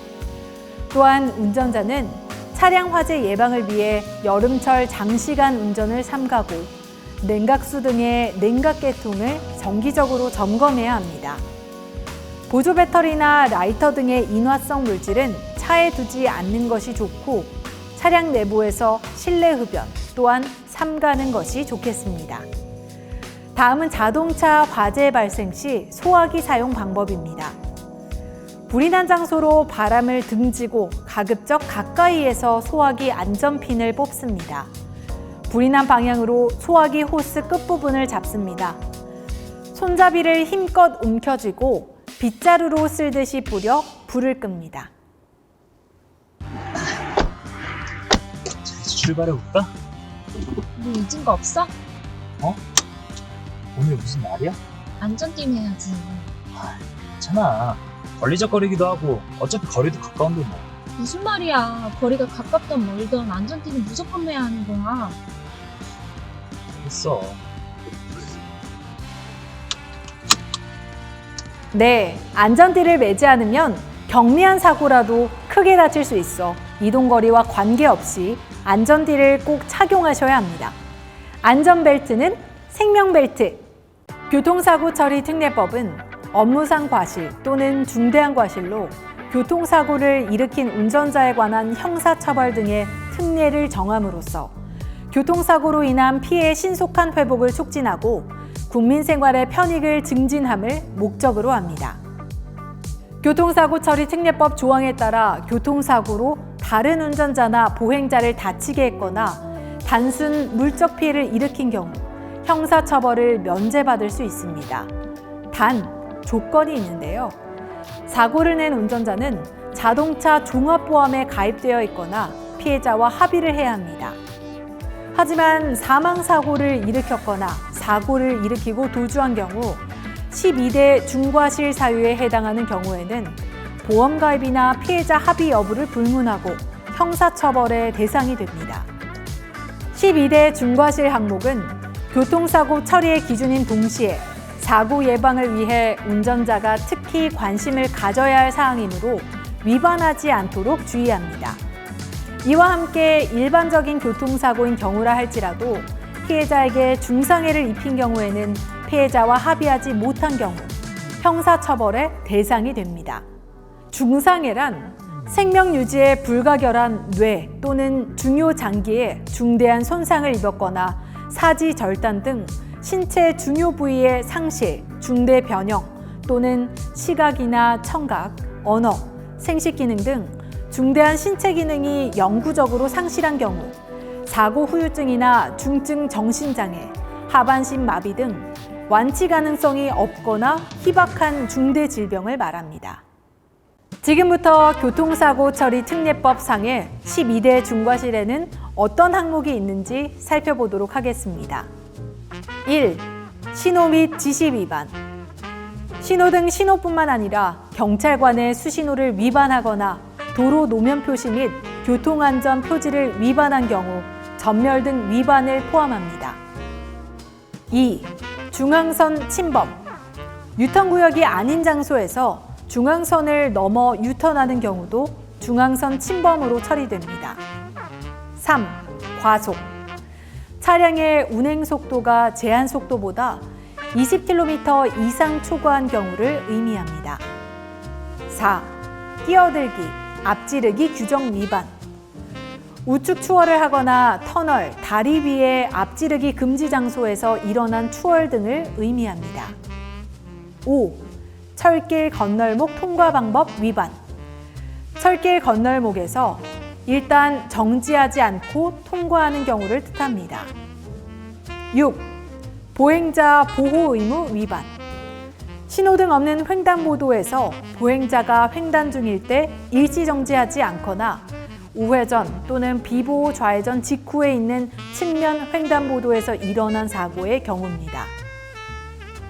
또한 운전자는 차량 화재 예방을 위해 여름철 장시간 운전을 삼가고 냉각수 등의 냉각계통을 정기적으로 점검해야 합니다. 보조 배터리나 라이터 등의 인화성 물질은 차에 두지 않는 것이 좋고 차량 내부에서 실내 흡연 또한 삼가는 것이 좋겠습니다. 다음은 자동차 화재 발생 시 소화기 사용 방법입니다. 불이 난 장소로 바람을 등지고 가급적 가까이에서 소화기 안전핀을 뽑습니다. 불이 난 방향으로 소화기 호스 끝부분을 잡습니다. 손잡이를 힘껏 움켜쥐고 빗자루로 쓸듯이 뿌려 불을 끕니다. 자, 이제 출발해볼까? 뭐 잊은 거 없어? 오늘 무슨 날이야? 안전띠 해야지. 괜찮아. 걸리적거리기도 하고 어차피 거리도 가까운데 뭐. 무슨 말이야. 거리가 가깝던 멀던 안전띠는 무조건 매야 하는 거야. 알겠어. 네, 안전띠를 매지 않으면 경미한 사고라도 크게 다칠 수 있어 이동거리와 관계없이 안전띠를 꼭 착용하셔야 합니다. 안전벨트는 생명벨트. 교통사고 처리 특례법은 업무상 과실 또는 중대한 과실로 교통사고를 일으킨 운전자에 관한 형사처벌 등의 특례를 정함으로써 교통사고로 인한 피해의 신속한 회복을 촉진하고 국민 생활의 편익을 증진함을 목적으로 합니다. 교통사고 처리 특례법 조항에 따라 교통사고로 다른 운전자나 보행자를 다치게 했거나 단순 물적 피해를 일으킨 경우 형사처벌을 면제받을 수 있습니다. 단, 조건이 있는데요. 사고를 낸 운전자는 자동차 종합보험에 가입되어 있거나 피해자와 합의를 해야 합니다. 하지만 사망사고를 일으켰거나 사고를 일으키고 도주한 경우 12대 중과실 사유에 해당하는 경우에는 보험가입이나 피해자 합의 여부를 불문하고 형사처벌의 대상이 됩니다. 12대 중과실 항목은 교통사고 처리의 기준인 동시에 사고 예방을 위해 운전자가 특히 관심을 가져야 할 사항이므로 위반하지 않도록 주의합니다. 이와 함께 일반적인 교통사고인 경우라 할지라도 피해자에게 중상해를 입힌 경우에는 피해자와 합의하지 못한 경우 형사처벌의 대상이 됩니다. 중상해란 생명 유지에 불가결한 뇌 또는 중요 장기에 중대한 손상을 입었거나 사지 절단 등 신체 중요 부위의 상실, 중대 변형 또는 시각이나 청각, 언어, 생식 기능 등 중대한 신체 기능이 영구적으로 상실한 경우 사고 후유증이나 중증 정신장애, 하반신 마비 등 완치 가능성이 없거나 희박한 중대 질병을 말합니다. 지금부터 교통사고 처리 특례법 상의 12대 중과실에는 어떤 항목이 있는지 살펴보도록 하겠습니다. 1. 신호 및 지시 위반. 신호등 신호뿐만 아니라 경찰관의 수신호를 위반하거나 도로 노면 표시 및 교통안전 표지를 위반한 경우 전멸 등 위반을 포함합니다. 2. 중앙선 침범. 유턴구역이 아닌 장소에서 중앙선을 넘어 유턴하는 경우도 중앙선 침범으로 처리됩니다. 3. 과속. 차량의 운행 속도가 제한 속도보다 20km 이상 초과한 경우를 의미합니다. 4. 끼어들기, 앞지르기 규정 위반. 우측 추월을 하거나 터널, 다리 위에 앞지르기 금지 장소에서 일어난 추월 등을 의미합니다. 5. 철길 건널목 통과 방법 위반. 철길 건널목에서 일단 정지하지 않고 통과하는 경우를 뜻합니다. 6. 보행자 보호 의무 위반. 신호등 없는 횡단보도에서 보행자가 횡단 중일 때 일시 정지하지 않거나 우회전 또는 비보호 좌회전 직후에 있는 측면 횡단보도에서 일어난 사고의 경우입니다.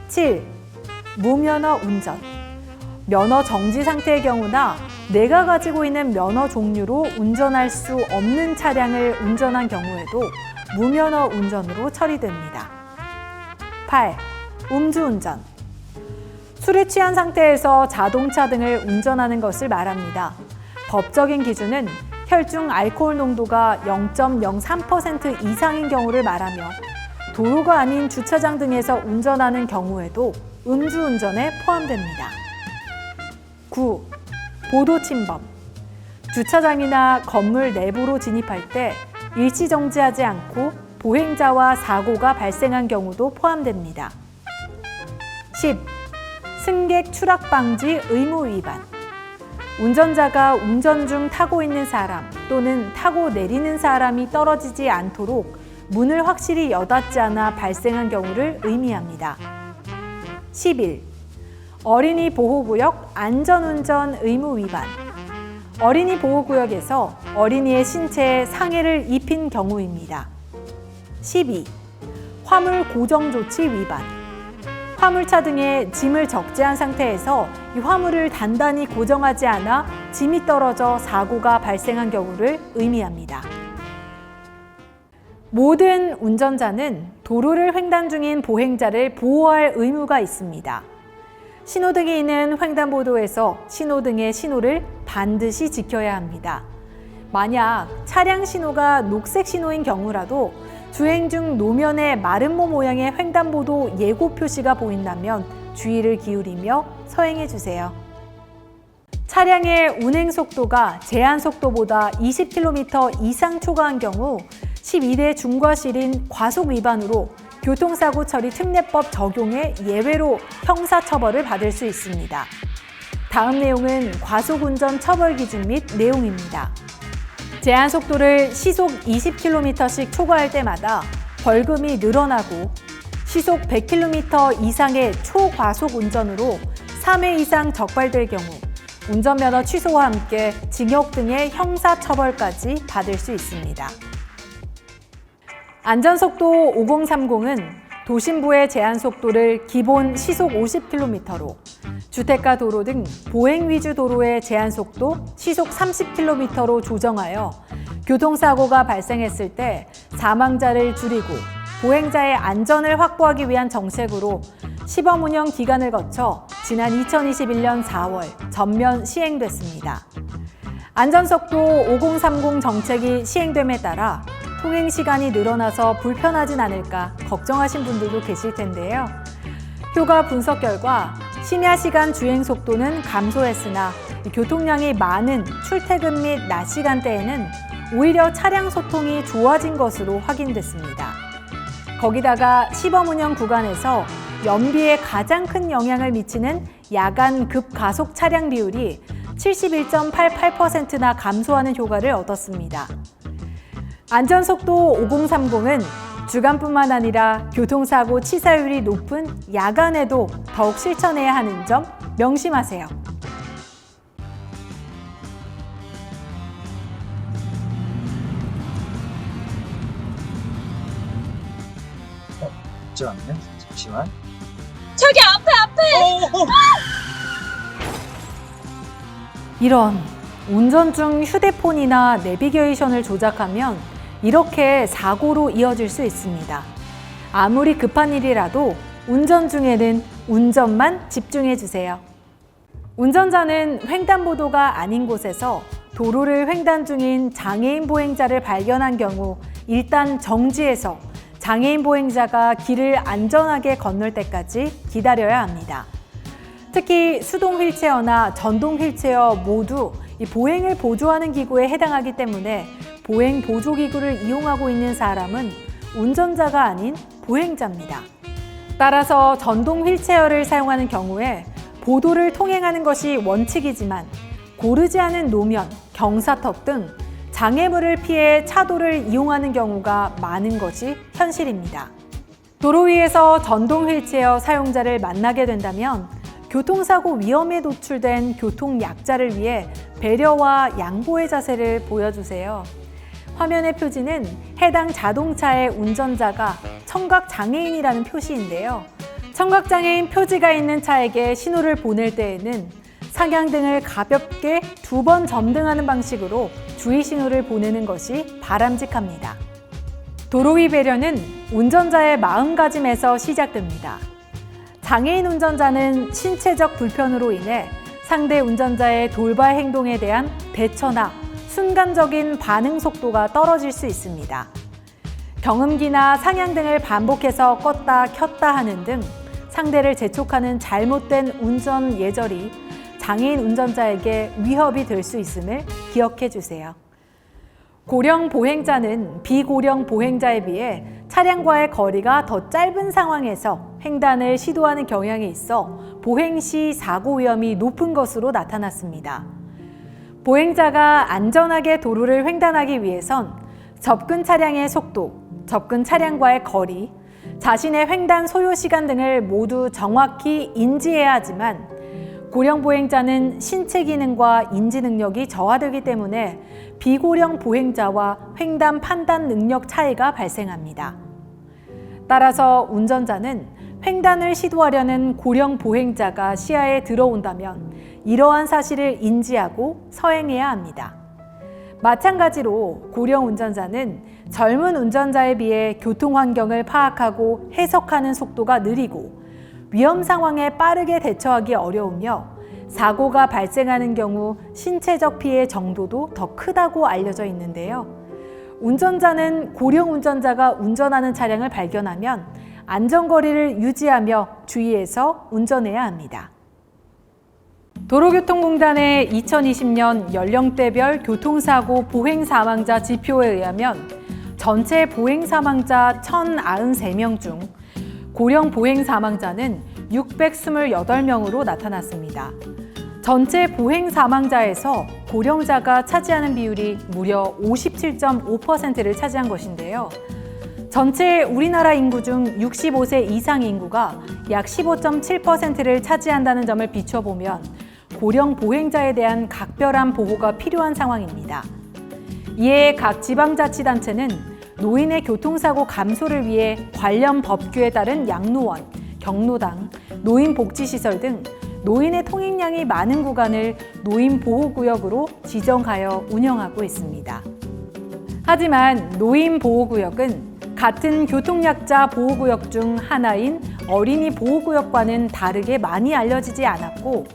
7. 무면허 운전. 면허 정지 상태의 경우나 내가 가지고 있는 면허 종류로 운전할 수 없는 차량을 운전한 경우에도 무면허 운전으로 처리됩니다. 8. 음주운전. 술에 취한 상태에서 자동차 등을 운전하는 것을 말합니다. 법적인 기준은 혈중 알코올 농도가 0.03% 이상인 경우를 말하며 도로가 아닌 주차장 등에서 운전하는 경우에도 음주운전에 포함됩니다. 9. 보도 침범. 주차장이나 건물 내부로 진입할 때 일시 정지하지 않고 보행자와 사고가 발생한 경우도 포함됩니다. 10. 승객 추락 방지 의무 위반. 운전자가 운전 중 타고 있는 사람 또는 타고 내리는 사람이 떨어지지 않도록 문을 확실히 여닫지 않아 발생한 경우를 의미합니다. 11. 어린이 보호구역 안전운전 의무 위반. 어린이 보호구역에서 어린이의 신체에 상해를 입힌 경우입니다. 12. 화물 고정 조치 위반. 화물차 등에 짐을 적재한 상태에서 이 화물을 단단히 고정하지 않아 짐이 떨어져 사고가 발생한 경우를 의미합니다. 모든 운전자는 도로를 횡단 중인 보행자를 보호할 의무가 있습니다. 신호등이 있는 횡단보도에서 신호등의 신호를 반드시 지켜야 합니다. 만약 차량 신호가 녹색 신호인 경우라도 주행 중 노면에 마름모 모양의 횡단보도 예고 표시가 보인다면 주의를 기울이며 서행해 주세요. 차량의 운행 속도가 제한 속도보다 20km 이상 초과한 경우 12대 중과실인 과속 위반으로 교통사고 처리 특례법 적용에 예외로 형사처벌을 받을 수 있습니다. 다음 내용은 과속운전 처벌 기준 및 내용입니다. 제한 속도를 시속 20km씩 초과할 때마다 벌금이 늘어나고 시속 100km 이상의 초과속 운전으로 3회 이상 적발될 경우 운전면허 취소와 함께 징역 등의 형사처벌까지 받을 수 있습니다. 안전속도 5030은 도심부의 제한속도를 기본 시속 50km로 주택가 도로 등 보행 위주 도로의 제한속도 시속 30km로 조정하여 교통사고가 발생했을 때 사망자를 줄이고 보행자의 안전을 확보하기 위한 정책으로 시범 운영 기간을 거쳐 지난 2021년 4월 전면 시행됐습니다. 안전속도 5030 정책이 시행됨에 따라 통행 시간이 늘어나서 불편하진 않을까 걱정하신 분들도 계실 텐데요. 효과 분석 결과 심야 시간 주행 속도는 감소했으나 교통량이 많은 출퇴근 및 낮 시간대에는 오히려 차량 소통이 좋아진 것으로 확인됐습니다. 거기다가 시범 운영 구간에서 연비에 가장 큰 영향을 미치는 야간 급가속 차량 비율이 71.88%나 감소하는 효과를 얻었습니다. 안전속도 5030은 주간뿐만 아니라 교통사고 치사율이 높은 야간에도 더욱 실천해야 하는 점 명심하세요. 잠시만요. 잠시만. 저기 앞에! 이런 운전 중 휴대폰이나 내비게이션을 조작하면 이렇게 사고로 이어질 수 있습니다. 아무리 급한 일이라도 운전 중에는 운전만 집중해 주세요. 운전자는 횡단보도가 아닌 곳에서 도로를 횡단 중인 장애인 보행자를 발견한 경우 일단 정지해서 장애인 보행자가 길을 안전하게 건널 때까지 기다려야 합니다. 특히 수동 휠체어나 전동 휠체어 모두 이 보행을 보조하는 기구에 해당하기 때문에 보행 보조기구를 이용하고 있는 사람은 운전자가 아닌 보행자입니다. 따라서 전동 휠체어를 사용하는 경우에 보도를 통행하는 것이 원칙이지만 고르지 않은 노면, 경사턱 등 장애물을 피해 차도를 이용하는 경우가 많은 것이 현실입니다. 도로 위에서 전동 휠체어 사용자를 만나게 된다면 교통사고 위험에 노출된 교통약자를 위해 배려와 양보의 자세를 보여주세요. 화면의 표지는 해당 자동차의 운전자가 청각장애인이라는 표시인데요. 청각장애인 표지가 있는 차에게 신호를 보낼 때에는 상향등을 가볍게 2번 점등하는 방식으로 주의 신호를 보내는 것이 바람직합니다. 도로위 배려는 운전자의 마음가짐에서 시작됩니다. 장애인 운전자는 신체적 불편으로 인해 상대 운전자의 돌발 행동에 대한 대처나 순간적인 반응 속도가 떨어질 수 있습니다. 경음기나 상향등을 반복해서 껐다 켰다 하는 등 상대를 재촉하는 잘못된 운전 예절이 장애인 운전자에게 위협이 될 수 있음을 기억해 주세요. 고령 보행자는 비고령 보행자에 비해 차량과의 거리가 더 짧은 상황에서 횡단을 시도하는 경향이 있어 보행 시 사고 위험이 높은 것으로 나타났습니다. 보행자가 안전하게 도로를 횡단하기 위해선 접근 차량의 속도, 접근 차량과의 거리, 자신의 횡단 소요 시간 등을 모두 정확히 인지해야 하지만 고령 보행자는 신체 기능과 인지 능력이 저하되기 때문에 비고령 보행자와 횡단 판단 능력 차이가 발생합니다. 따라서 운전자는 횡단을 시도하려는 고령 보행자가 시야에 들어온다면 이러한 사실을 인지하고 서행해야 합니다. 마찬가지로 고령 운전자는 젊은 운전자에 비해 교통 환경을 파악하고 해석하는 속도가 느리고 위험 상황에 빠르게 대처하기 어려우며 사고가 발생하는 경우 신체적 피해 정도도 더 크다고 알려져 있는데요. 운전자는 고령 운전자가 운전하는 차량을 발견하면 안전거리를 유지하며 주의해서 운전해야 합니다. 도로교통공단의 2020년 연령대별 교통사고 보행사망자 지표에 의하면 전체 보행사망자 1,093명 중 고령 보행사망자는 628명으로 나타났습니다. 전체 보행사망자에서 고령자가 차지하는 비율이 무려 57.5%를 차지한 것인데요. 전체 우리나라 인구 중 65세 이상 인구가 약 15.7%를 차지한다는 점을 비춰보면 고령 보행자에 대한 각별한 보호가 필요한 상황입니다. 이에 각 지방자치단체는 노인의 교통사고 감소를 위해 관련 법규에 따른 양로원, 경로당, 노인복지시설 등 노인의 통행량이 많은 구간을 노인보호구역으로 지정하여 운영하고 있습니다. 하지만 노인보호구역은 같은 교통약자 보호구역 중 하나인 어린이 보호구역과는 다르게 많이 알려지지 않았고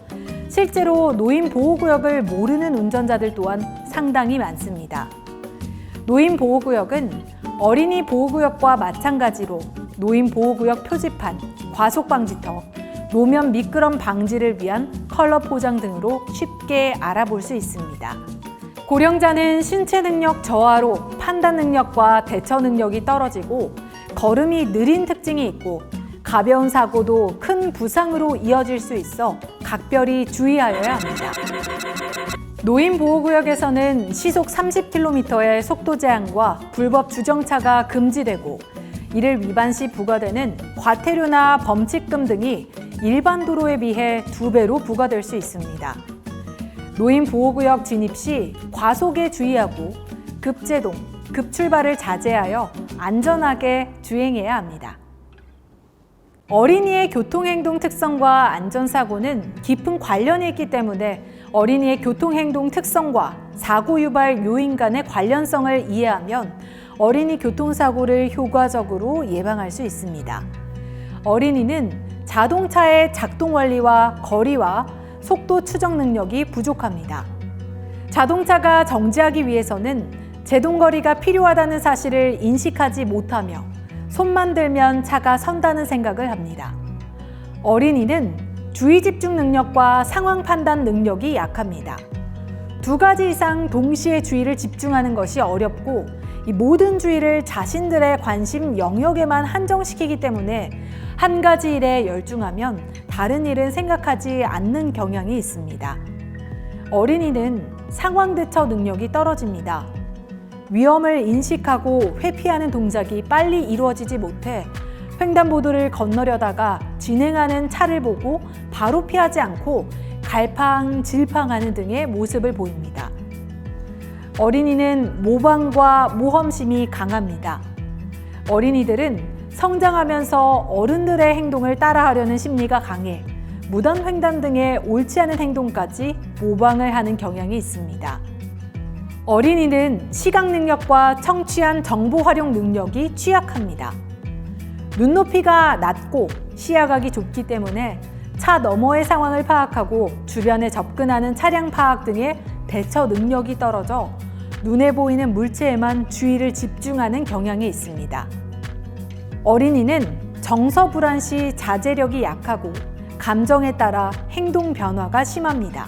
실제로 노인보호구역을 모르는 운전자들 또한 상당히 많습니다. 노인보호구역은 어린이 보호구역과 마찬가지로 노인보호구역 표지판, 과속방지턱, 노면 미끄럼 방지를 위한 컬러 포장 등으로 쉽게 알아볼 수 있습니다. 고령자는 신체 능력 저하로 판단 능력과 대처 능력이 떨어지고 걸음이 느린 특징이 있고 가벼운 사고도 큰 부상으로 이어질 수 있어 각별히 주의하여야 합니다. 노인보호구역에서는 시속 30km의 속도 제한과 불법 주정차가 금지되고 이를 위반 시 부과되는 과태료나 범칙금 등이 일반 도로에 비해 2배로 부과될 수 있습니다. 노인보호구역 진입 시 과속에 주의하고 급제동, 급출발을 자제하여 안전하게 주행해야 합니다. 어린이의 교통행동 특성과 안전사고는 깊은 관련이 있기 때문에 어린이의 교통행동 특성과 사고 유발 요인 간의 관련성을 이해하면 어린이 교통사고를 효과적으로 예방할 수 있습니다. 어린이는 자동차의 작동 원리와 거리와 속도 추적 능력이 부족합니다. 자동차가 정지하기 위해서는 제동거리가 필요하다는 사실을 인식하지 못하며 손만 들면 차가 선다는 생각을 합니다. 어린이는 주의 집중 능력과 상황 판단 능력이 약합니다. 2가지 이상 동시에 주의를 집중하는 것이 어렵고 이 모든 주의를 자신들의 관심 영역에만 한정시키기 때문에 한 가지 일에 열중하면 다른 일은 생각하지 않는 경향이 있습니다. 어린이는 상황 대처 능력이 떨어집니다. 위험을 인식하고 회피하는 동작이 빨리 이루어지지 못해 횡단보도를 건너려다가 진행하는 차를 보고 바로 피하지 않고 갈팡질팡하는 등의 모습을 보입니다. 어린이는 모방과 모험심이 강합니다. 어린이들은 성장하면서 어른들의 행동을 따라하려는 심리가 강해 무단 횡단 등의 옳지 않은 행동까지 모방을 하는 경향이 있습니다. 어린이는 시각 능력과 청취한 정보 활용 능력이 취약합니다. 눈높이가 낮고 시야각이 좁기 때문에 차 너머의 상황을 파악하고 주변에 접근하는 차량 파악 등의 대처 능력이 떨어져 눈에 보이는 물체에만 주의를 집중하는 경향이 있습니다. 어린이는 정서불안 시 자제력이 약하고 감정에 따라 행동 변화가 심합니다.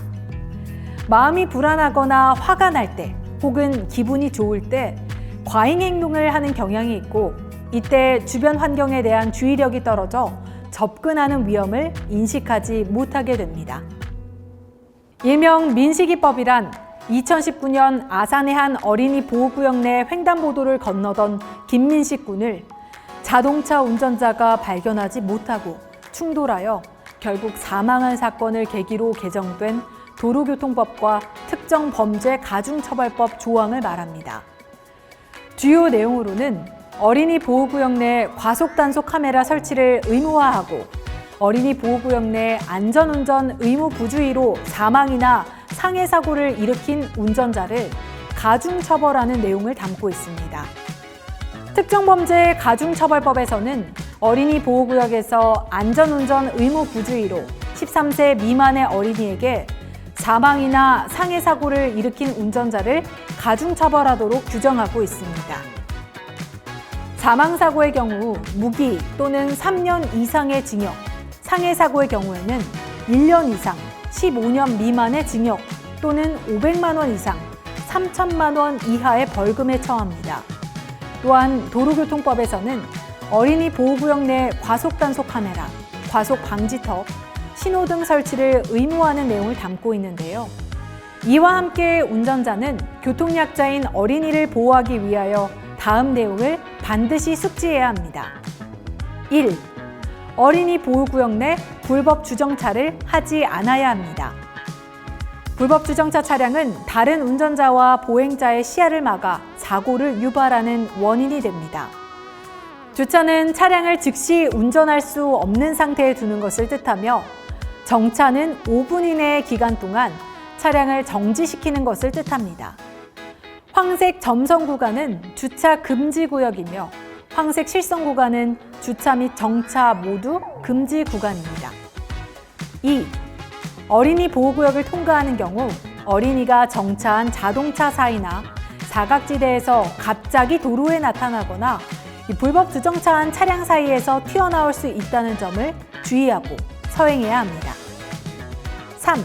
마음이 불안하거나 화가 날 때 혹은 기분이 좋을 때 과잉 행동을 하는 경향이 있고 이때 주변 환경에 대한 주의력이 떨어져 접근하는 위험을 인식하지 못하게 됩니다. 일명 민식이법이란 2019년 아산의 한 어린이 보호구역 내 횡단보도를 건너던 김민식 군을 자동차 운전자가 발견하지 못하고 충돌하여 결국 사망한 사건을 계기로 개정된 도로교통법과 특정범죄 가중처벌법 조항을 말합니다. 주요 내용으로는 어린이 보호구역 내 과속단속 카메라 설치를 의무화하고 어린이 보호구역 내 안전운전 의무 부주의로 사망이나 상해 사고를 일으킨 운전자를 가중처벌하는 내용을 담고 있습니다. 특정범죄 가중처벌법에서는 어린이 보호구역에서 안전운전 의무 부주의로 13세 미만의 어린이에게 사망이나 상해 사고를 일으킨 운전자를 가중처벌하도록 규정하고 있습니다. 사망사고의 경우 무기 또는 3년 이상의 징역, 상해 사고의 경우에는 1년 이상 15년 미만의 징역 또는 500만 원 이상 3천만 원 이하의 벌금에 처합니다. 또한 도로교통법에서는 어린이 보호구역 내 과속단속 카메라, 과속 방지턱, 신호등 설치를 의무화하는 내용을 담고 있는데요. 이와 함께 운전자는 교통약자인 어린이를 보호하기 위하여 다음 내용을 반드시 숙지해야 합니다. 1. 어린이 보호구역 내 불법 주정차를 하지 않아야 합니다. 불법 주정차 차량은 다른 운전자와 보행자의 시야를 막아 사고를 유발하는 원인이 됩니다. 주차는 차량을 즉시 운전할 수 없는 상태에 두는 것을 뜻하며 정차는 5분 이내의 기간 동안 차량을 정지시키는 것을 뜻합니다. 황색 점선 구간은 주차 금지 구역이며 황색 실선 구간은 주차 및 정차 모두 금지 구간입니다. 2. 어린이 보호구역을 통과하는 경우 어린이가 정차한 자동차 사이나 사각지대에서 갑자기 도로에 나타나거나 불법 주정차한 차량 사이에서 튀어나올 수 있다는 점을 주의하고 서행해야 합니다. 3.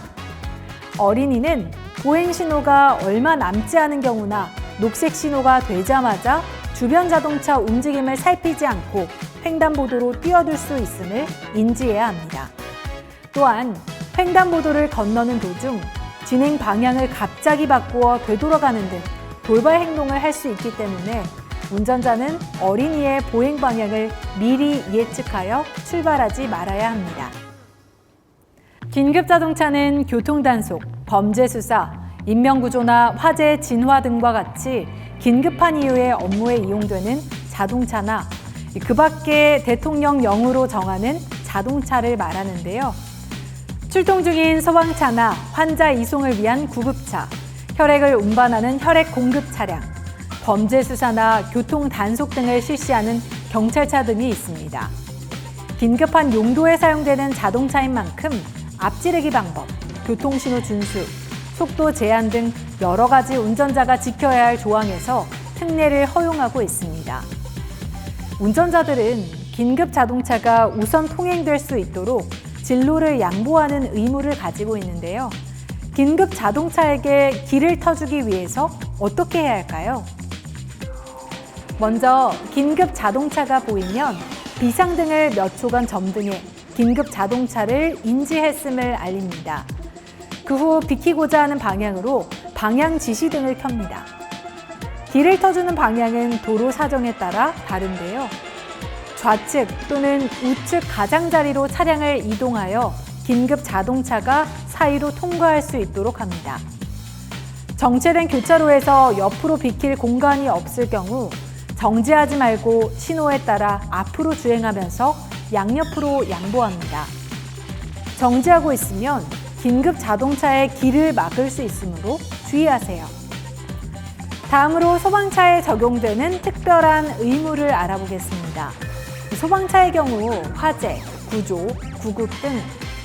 어린이는 보행 신호가 얼마 남지 않은 경우나 녹색 신호가 되자마자 주변 자동차 움직임을 살피지 않고 횡단보도로 뛰어들 수 있음을 인지해야 합니다. 또한 횡단보도를 건너는 도중 진행 방향을 갑자기 바꾸어 되돌아가는 등 돌발 행동을 할 수 있기 때문에 운전자는 어린이의 보행 방향을 미리 예측하여 출발하지 말아야 합니다. 긴급자동차는 교통단속, 범죄수사, 인명구조나 화재 진화 등과 같이 긴급한 이유의 업무에 이용되는 자동차나 그 밖에 대통령령으로 정하는 자동차를 말하는데요. 출동 중인 소방차나 환자 이송을 위한 구급차, 혈액을 운반하는 혈액 공급 차량, 범죄 수사나 교통 단속 등을 실시하는 경찰차 등이 있습니다. 긴급한 용도에 사용되는 자동차인 만큼 앞지르기 방법, 교통신호 준수, 속도 제한 등 여러 가지 운전자가 지켜야 할 조항에서 특례를 허용하고 있습니다. 운전자들은 긴급 자동차가 우선 통행될 수 있도록 진로를 양보하는 의무를 가지고 있는데요. 긴급 자동차에게 길을 터주기 위해서 어떻게 해야 할까요? 먼저 긴급 자동차가 보이면 비상등을 몇 초간 점등해 긴급 자동차를 인지했음을 알립니다. 그 후 비키고자 하는 방향으로 방향 지시등을 켭니다. 길을 터주는 방향은 도로 사정에 따라 다른데요. 좌측 또는 우측 가장자리로 차량을 이동하여 긴급 자동차가 사이로 통과할 수 있도록 합니다. 정체된 교차로에서 옆으로 비킬 공간이 없을 경우 정지하지 말고 신호에 따라 앞으로 주행하면서 양옆으로 양보합니다. 정지하고 있으면 긴급 자동차의 길을 막을 수 있으므로 주의하세요. 다음으로 소방차에 적용되는 특별한 의무를 알아보겠습니다. 소방차의 경우 화재, 구조, 구급 등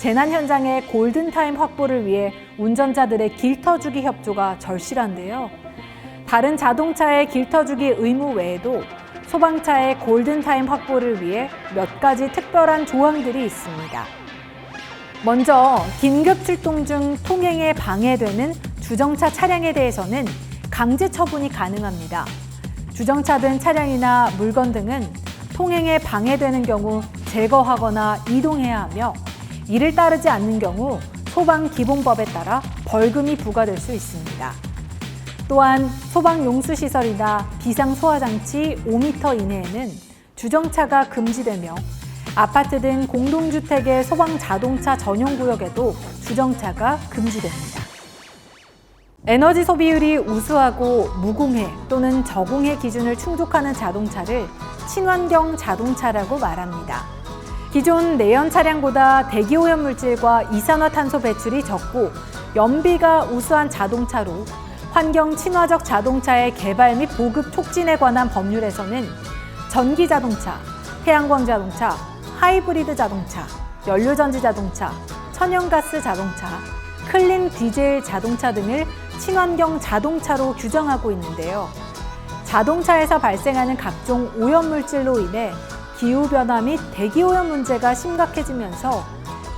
재난 현장의 골든타임 확보를 위해 운전자들의 길터주기 협조가 절실한데요. 다른 자동차의 길터주기 의무 외에도 소방차의 골든타임 확보를 위해 몇 가지 특별한 조항들이 있습니다. 먼저 긴급 출동 중 통행에 방해되는 주정차 차량에 대해서는 강제 처분이 가능합니다. 주정차된 차량이나 물건 등은 통행에 방해되는 경우 제거하거나 이동해야 하며 이를 따르지 않는 경우 소방기본법에 따라 벌금이 부과될 수 있습니다. 또한 소방용수시설이나 비상소화장치 5m 이내에는 주정차가 금지되며 아파트 등 공동주택의 소방자동차 전용구역에도 주정차가 금지됩니다. 에너지 소비율이 우수하고 무공해 또는 저공해 기준을 충족하는 자동차를 친환경 자동차라고 말합니다. 기존 내연 차량보다 대기오염 물질과 이산화탄소 배출이 적고 연비가 우수한 자동차로 환경 친화적 자동차의 개발 및 보급 촉진에 관한 법률에서는 전기 자동차, 태양광 자동차, 하이브리드 자동차, 연료전지 자동차, 천연가스 자동차, 클린 디젤 자동차 등을 친환경 자동차로 규정하고 있는데요. 자동차에서 발생하는 각종 오염물질로 인해 기후변화 및 대기오염 문제가 심각해지면서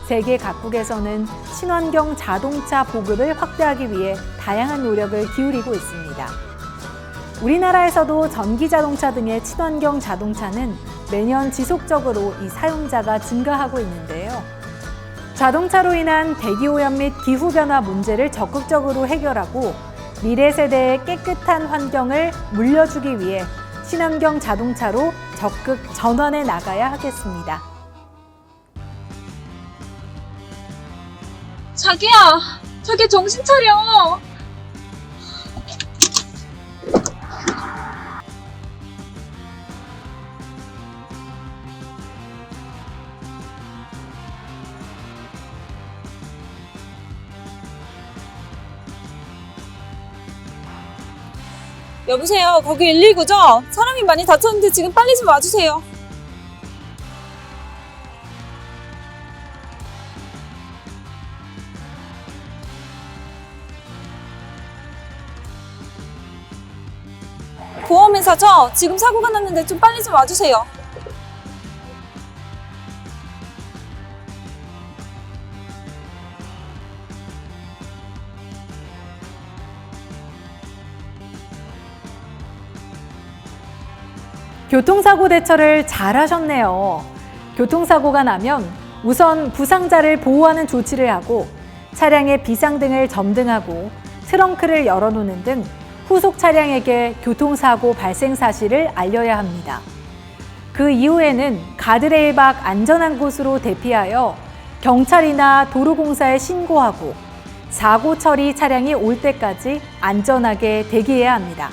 세계 각국에서는 친환경 자동차 보급을 확대하기 위해 다양한 노력을 기울이고 있습니다. 우리나라에서도 전기자동차 등의 친환경 자동차는 매년 지속적으로 이 사용자가 증가하고 있는데요. 자동차로 인한 대기오염 및 기후변화 문제를 적극적으로 해결하고 미래 세대의 깨끗한 환경을 물려주기 위해 친환경 자동차로 적극 전환해 나가야 하겠습니다. 자기야, 정신 차려. 여보세요, 거기 119죠? 사람이 많이 다쳤는데 지금 빨리 좀 와주세요. 보험회사죠? 지금 사고가 났는데 좀 빨리 좀 와주세요. 교통사고 대처를 잘 하셨네요. 교통사고가 나면 우선 부상자를 보호하는 조치를 하고 차량의 비상등을 점등하고 트렁크를 열어놓는 등 후속 차량에게 교통사고 발생 사실을 알려야 합니다. 그 이후에는 가드레일 밖 안전한 곳으로 대피하여 경찰이나 도로공사에 신고하고 사고 처리 차량이 올 때까지 안전하게 대기해야 합니다.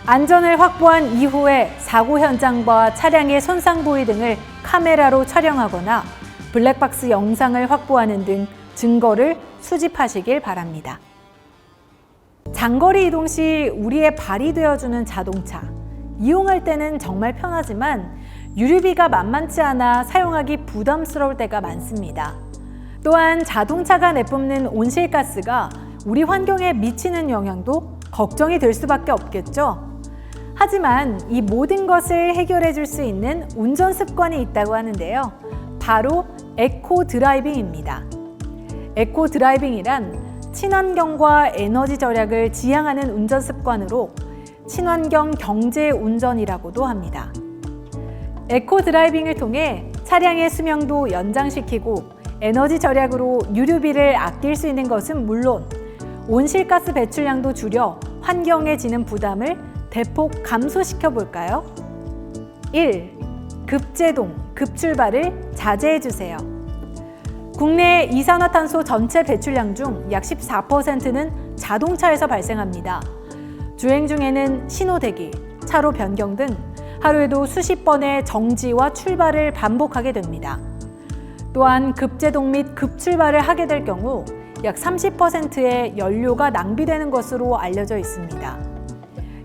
안전을 확보한 이후에 사고 현장과 차량의 손상 부위 등을 카메라로 촬영하거나 블랙박스 영상을 확보하는 등 증거를 수집하시길 바랍니다. 장거리 이동 시 우리의 발이 되어주는 자동차. 이용할 때는 정말 편하지만 유류비가 만만치 않아 사용하기 부담스러울 때가 많습니다. 또한 자동차가 내뿜는 온실가스가 우리 환경에 미치는 영향도 걱정이 될 수밖에 없겠죠. 하지만 이 모든 것을 해결해 줄 수 있는 운전 습관이 있다고 하는데요. 바로 에코 드라이빙입니다. 에코 드라이빙이란 친환경과 에너지 절약을 지향하는 운전 습관으로 친환경 경제 운전이라고도 합니다. 에코 드라이빙을 통해 차량의 수명도 연장시키고 에너지 절약으로 유류비를 아낄 수 있는 것은 물론 온실가스 배출량도 줄여 환경에 지는 부담을 대폭 감소시켜 볼까요? 1. 급제동, 급출발을 자제해 주세요. 국내 이산화탄소 전체 배출량 중 약 14%는 자동차에서 발생합니다. 주행 중에는 신호 대기, 차로 변경 등 하루에도 수십 번의 정지와 출발을 반복하게 됩니다. 또한 급제동 및 급출발을 하게 될 경우 약 30%의 연료가 낭비되는 것으로 알려져 있습니다.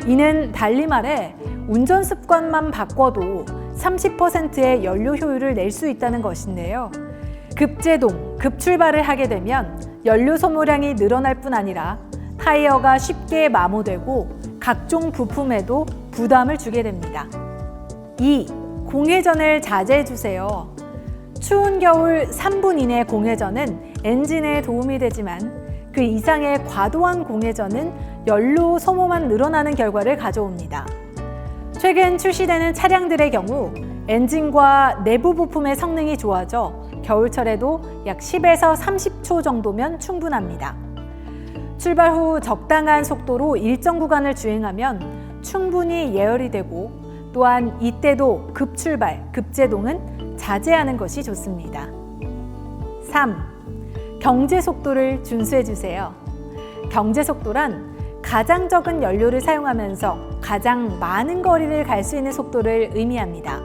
이는 달리 말해 운전 습관만 바꿔도 30%의 연료 효율을 낼 수 있다는 것인데요. 급제동, 급출발을 하게 되면 연료 소모량이 늘어날 뿐 아니라 타이어가 쉽게 마모되고 각종 부품에도 부담을 주게 됩니다. 2. 공회전을 자제해 주세요. 추운 겨울 3분 이내 공회전은 엔진에 도움이 되지만 그 이상의 과도한 공회전은 연료 소모만 늘어나는 결과를 가져옵니다. 최근 출시되는 차량들의 경우 엔진과 내부 부품의 성능이 좋아져 겨울철에도 약 10에서 30초 정도면 충분합니다. 출발 후 적당한 속도로 일정 구간을 주행하면 충분히 예열이 되고 또한 이때도 급출발, 급제동은 자제하는 것이 좋습니다. 3. 경제 속도를 준수해 주세요. 경제 속도란 가장 적은 연료를 사용하면서 가장 많은 거리를 갈 수 있는 속도를 의미합니다.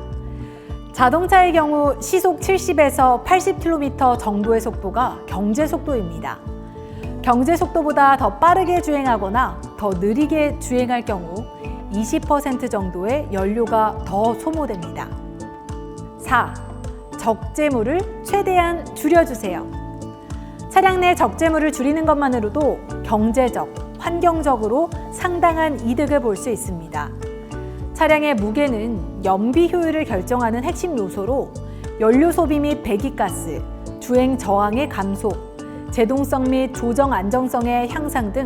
자동차의 경우 시속 70에서 80km 정도의 속도가 경제 속도입니다. 경제 속도보다 더 빠르게 주행하거나 더 느리게 주행할 경우 20% 정도의 연료가 더 소모됩니다. 4. 적재물을 최대한 줄여주세요. 차량 내 적재물을 줄이는 것만으로도 경제적, 환경적으로 상당한 이득을 볼 수 있습니다. 차량의 무게는 연비 효율을 결정하는 핵심 요소로 연료 소비 및 배기가스, 주행 저항의 감소, 제동성 및 조정 안정성의 향상 등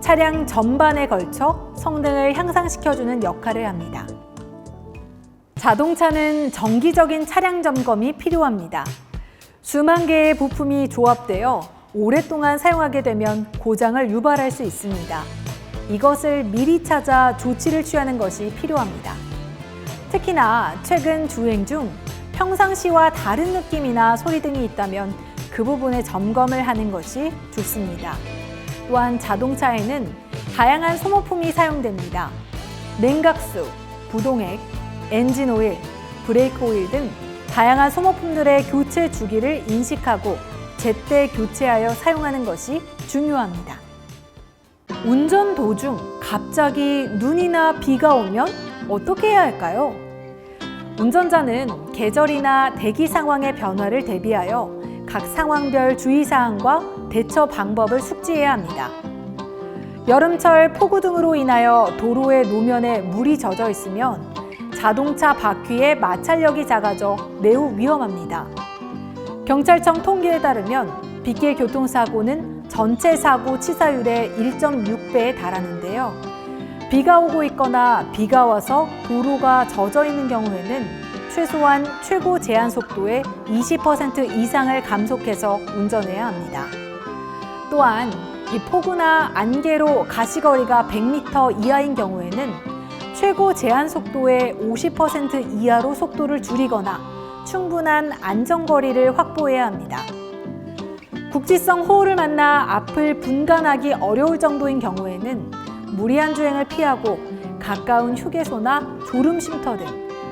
차량 전반에 걸쳐 성능을 향상시켜주는 역할을 합니다. 자동차는 정기적인 차량 점검이 필요합니다. 수만 개의 부품이 조합되어 오랫동안 사용하게 되면 고장을 유발할 수 있습니다. 이것을 미리 찾아 조치를 취하는 것이 필요합니다. 특히나 최근 주행 중 평상시와 다른 느낌이나 소리 등이 있다면 그 부분의 점검을 하는 것이 좋습니다. 또한 자동차에는 다양한 소모품이 사용됩니다. 냉각수, 부동액, 엔진 오일, 브레이크 오일 등 다양한 소모품들의 교체 주기를 인식하고 제때 교체하여 사용하는 것이 중요합니다. 운전 도중 갑자기 눈이나 비가 오면 어떻게 해야 할까요? 운전자는 계절이나 대기 상황의 변화를 대비하여 각 상황별 주의사항과 대처 방법을 숙지해야 합니다. 여름철 폭우 등으로 인하여 도로의 노면에 물이 젖어 있으면 자동차 바퀴의 마찰력이 작아져 매우 위험합니다. 경찰청 통계에 따르면 빗길 교통사고는 전체 사고 치사율의 1.6배에 달하는데요. 비가 오고 있거나 비가 와서 도로가 젖어 있는 경우에는 최소한 최고 제한 속도의 20% 이상을 감속해서 운전해야 합니다. 또한 이 폭우나 안개로 가시거리가 100m 이하인 경우에는 최고 제한 속도의 50% 이하로 속도를 줄이거나 충분한 안전거리를 확보해야 합니다. 국지성 호우를 만나 앞을 분간하기 어려울 정도인 경우에는 무리한 주행을 피하고 가까운 휴게소나 졸음 쉼터 등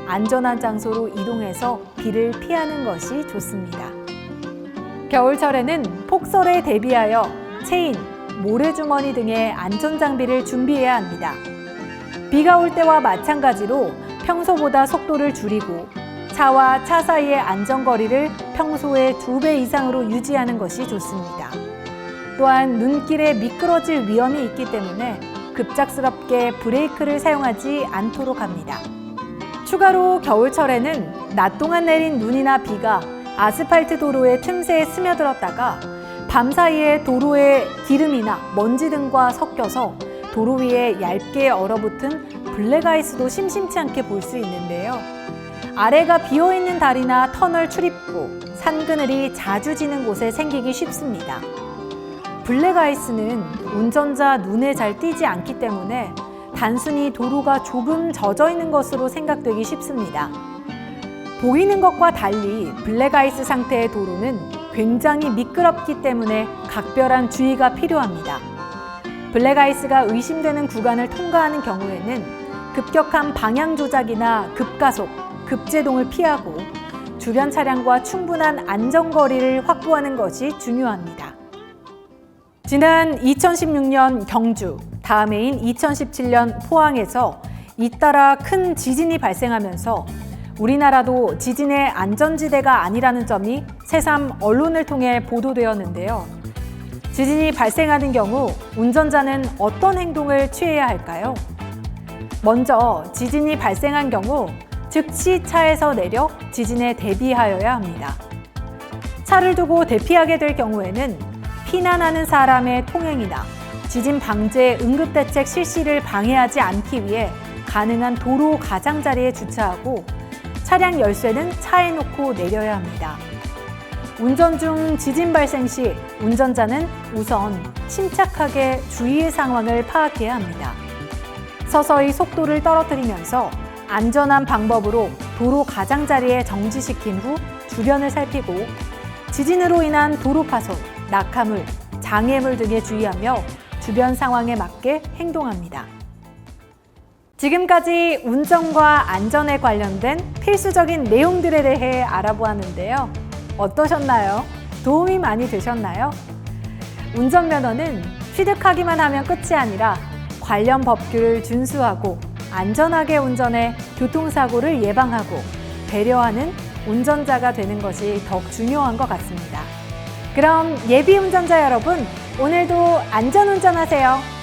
안전한 장소로 이동해서 비를 피하는 것이 좋습니다. 겨울철에는 폭설에 대비하여 체인, 모래주머니 등의 안전장비를 준비해야 합니다. 비가 올 때와 마찬가지로 평소보다 속도를 줄이고 차와 차 사이의 안전거리를 평소의 2배 이상으로 유지하는 것이 좋습니다. 또한 눈길에 미끄러질 위험이 있기 때문에 급작스럽게 브레이크를 사용하지 않도록 합니다. 추가로 겨울철에는 낮 동안 내린 눈이나 비가 아스팔트 도로의 틈새에 스며들었다가 밤 사이에 도로에 기름이나 먼지 등과 섞여서 도로 위에 얇게 얼어붙은 블랙아이스도 심심치 않게 볼 수 있는데요. 아래가 비어있는 다리나 터널 출입구, 산그늘이 자주 지는 곳에 생기기 쉽습니다. 블랙아이스는 운전자 눈에 잘 띄지 않기 때문에 단순히 도로가 조금 젖어 있는 것으로 생각되기 쉽습니다. 보이는 것과 달리 블랙아이스 상태의 도로는 굉장히 미끄럽기 때문에 각별한 주의가 필요합니다. 블랙아이스가 의심되는 구간을 통과하는 경우에는 급격한 방향 조작이나 급가속, 급제동을 피하고 주변 차량과 충분한 안전거리를 확보하는 것이 중요합니다. 지난 2016년 경주, 다음 해인 2017년 포항에서 잇따라 큰 지진이 발생하면서 우리나라도 지진의 안전지대가 아니라는 점이 새삼 언론을 통해 보도되었는데요. 지진이 발생하는 경우 운전자는 어떤 행동을 취해야 할까요? 먼저 지진이 발생한 경우 즉시 차에서 내려 지진에 대비하여야 합니다. 차를 두고 대피하게 될 경우에는 피난하는 사람의 통행이나 지진 방제 응급대책 실시를 방해하지 않기 위해 가능한 도로 가장자리에 주차하고 차량 열쇠는 차에 놓고 내려야 합니다. 운전 중 지진 발생 시 운전자는 우선 침착하게 주위의 상황을 파악해야 합니다. 서서히 속도를 떨어뜨리면서 안전한 방법으로 도로 가장자리에 정지시킨 후 주변을 살피고 지진으로 인한 도로 파손, 낙하물, 장애물 등에 주의하며 주변 상황에 맞게 행동합니다. 지금까지 운전과 안전에 관련된 필수적인 내용들에 대해 알아보았는데요. 어떠셨나요? 도움이 많이 되셨나요? 운전면허는 취득하기만 하면 끝이 아니라 관련 법규를 준수하고 안전하게 운전해 교통사고를 예방하고 배려하는 운전자가 되는 것이 더욱 중요한 것 같습니다. 그럼 예비 운전자 여러분, 오늘도 안전운전하세요.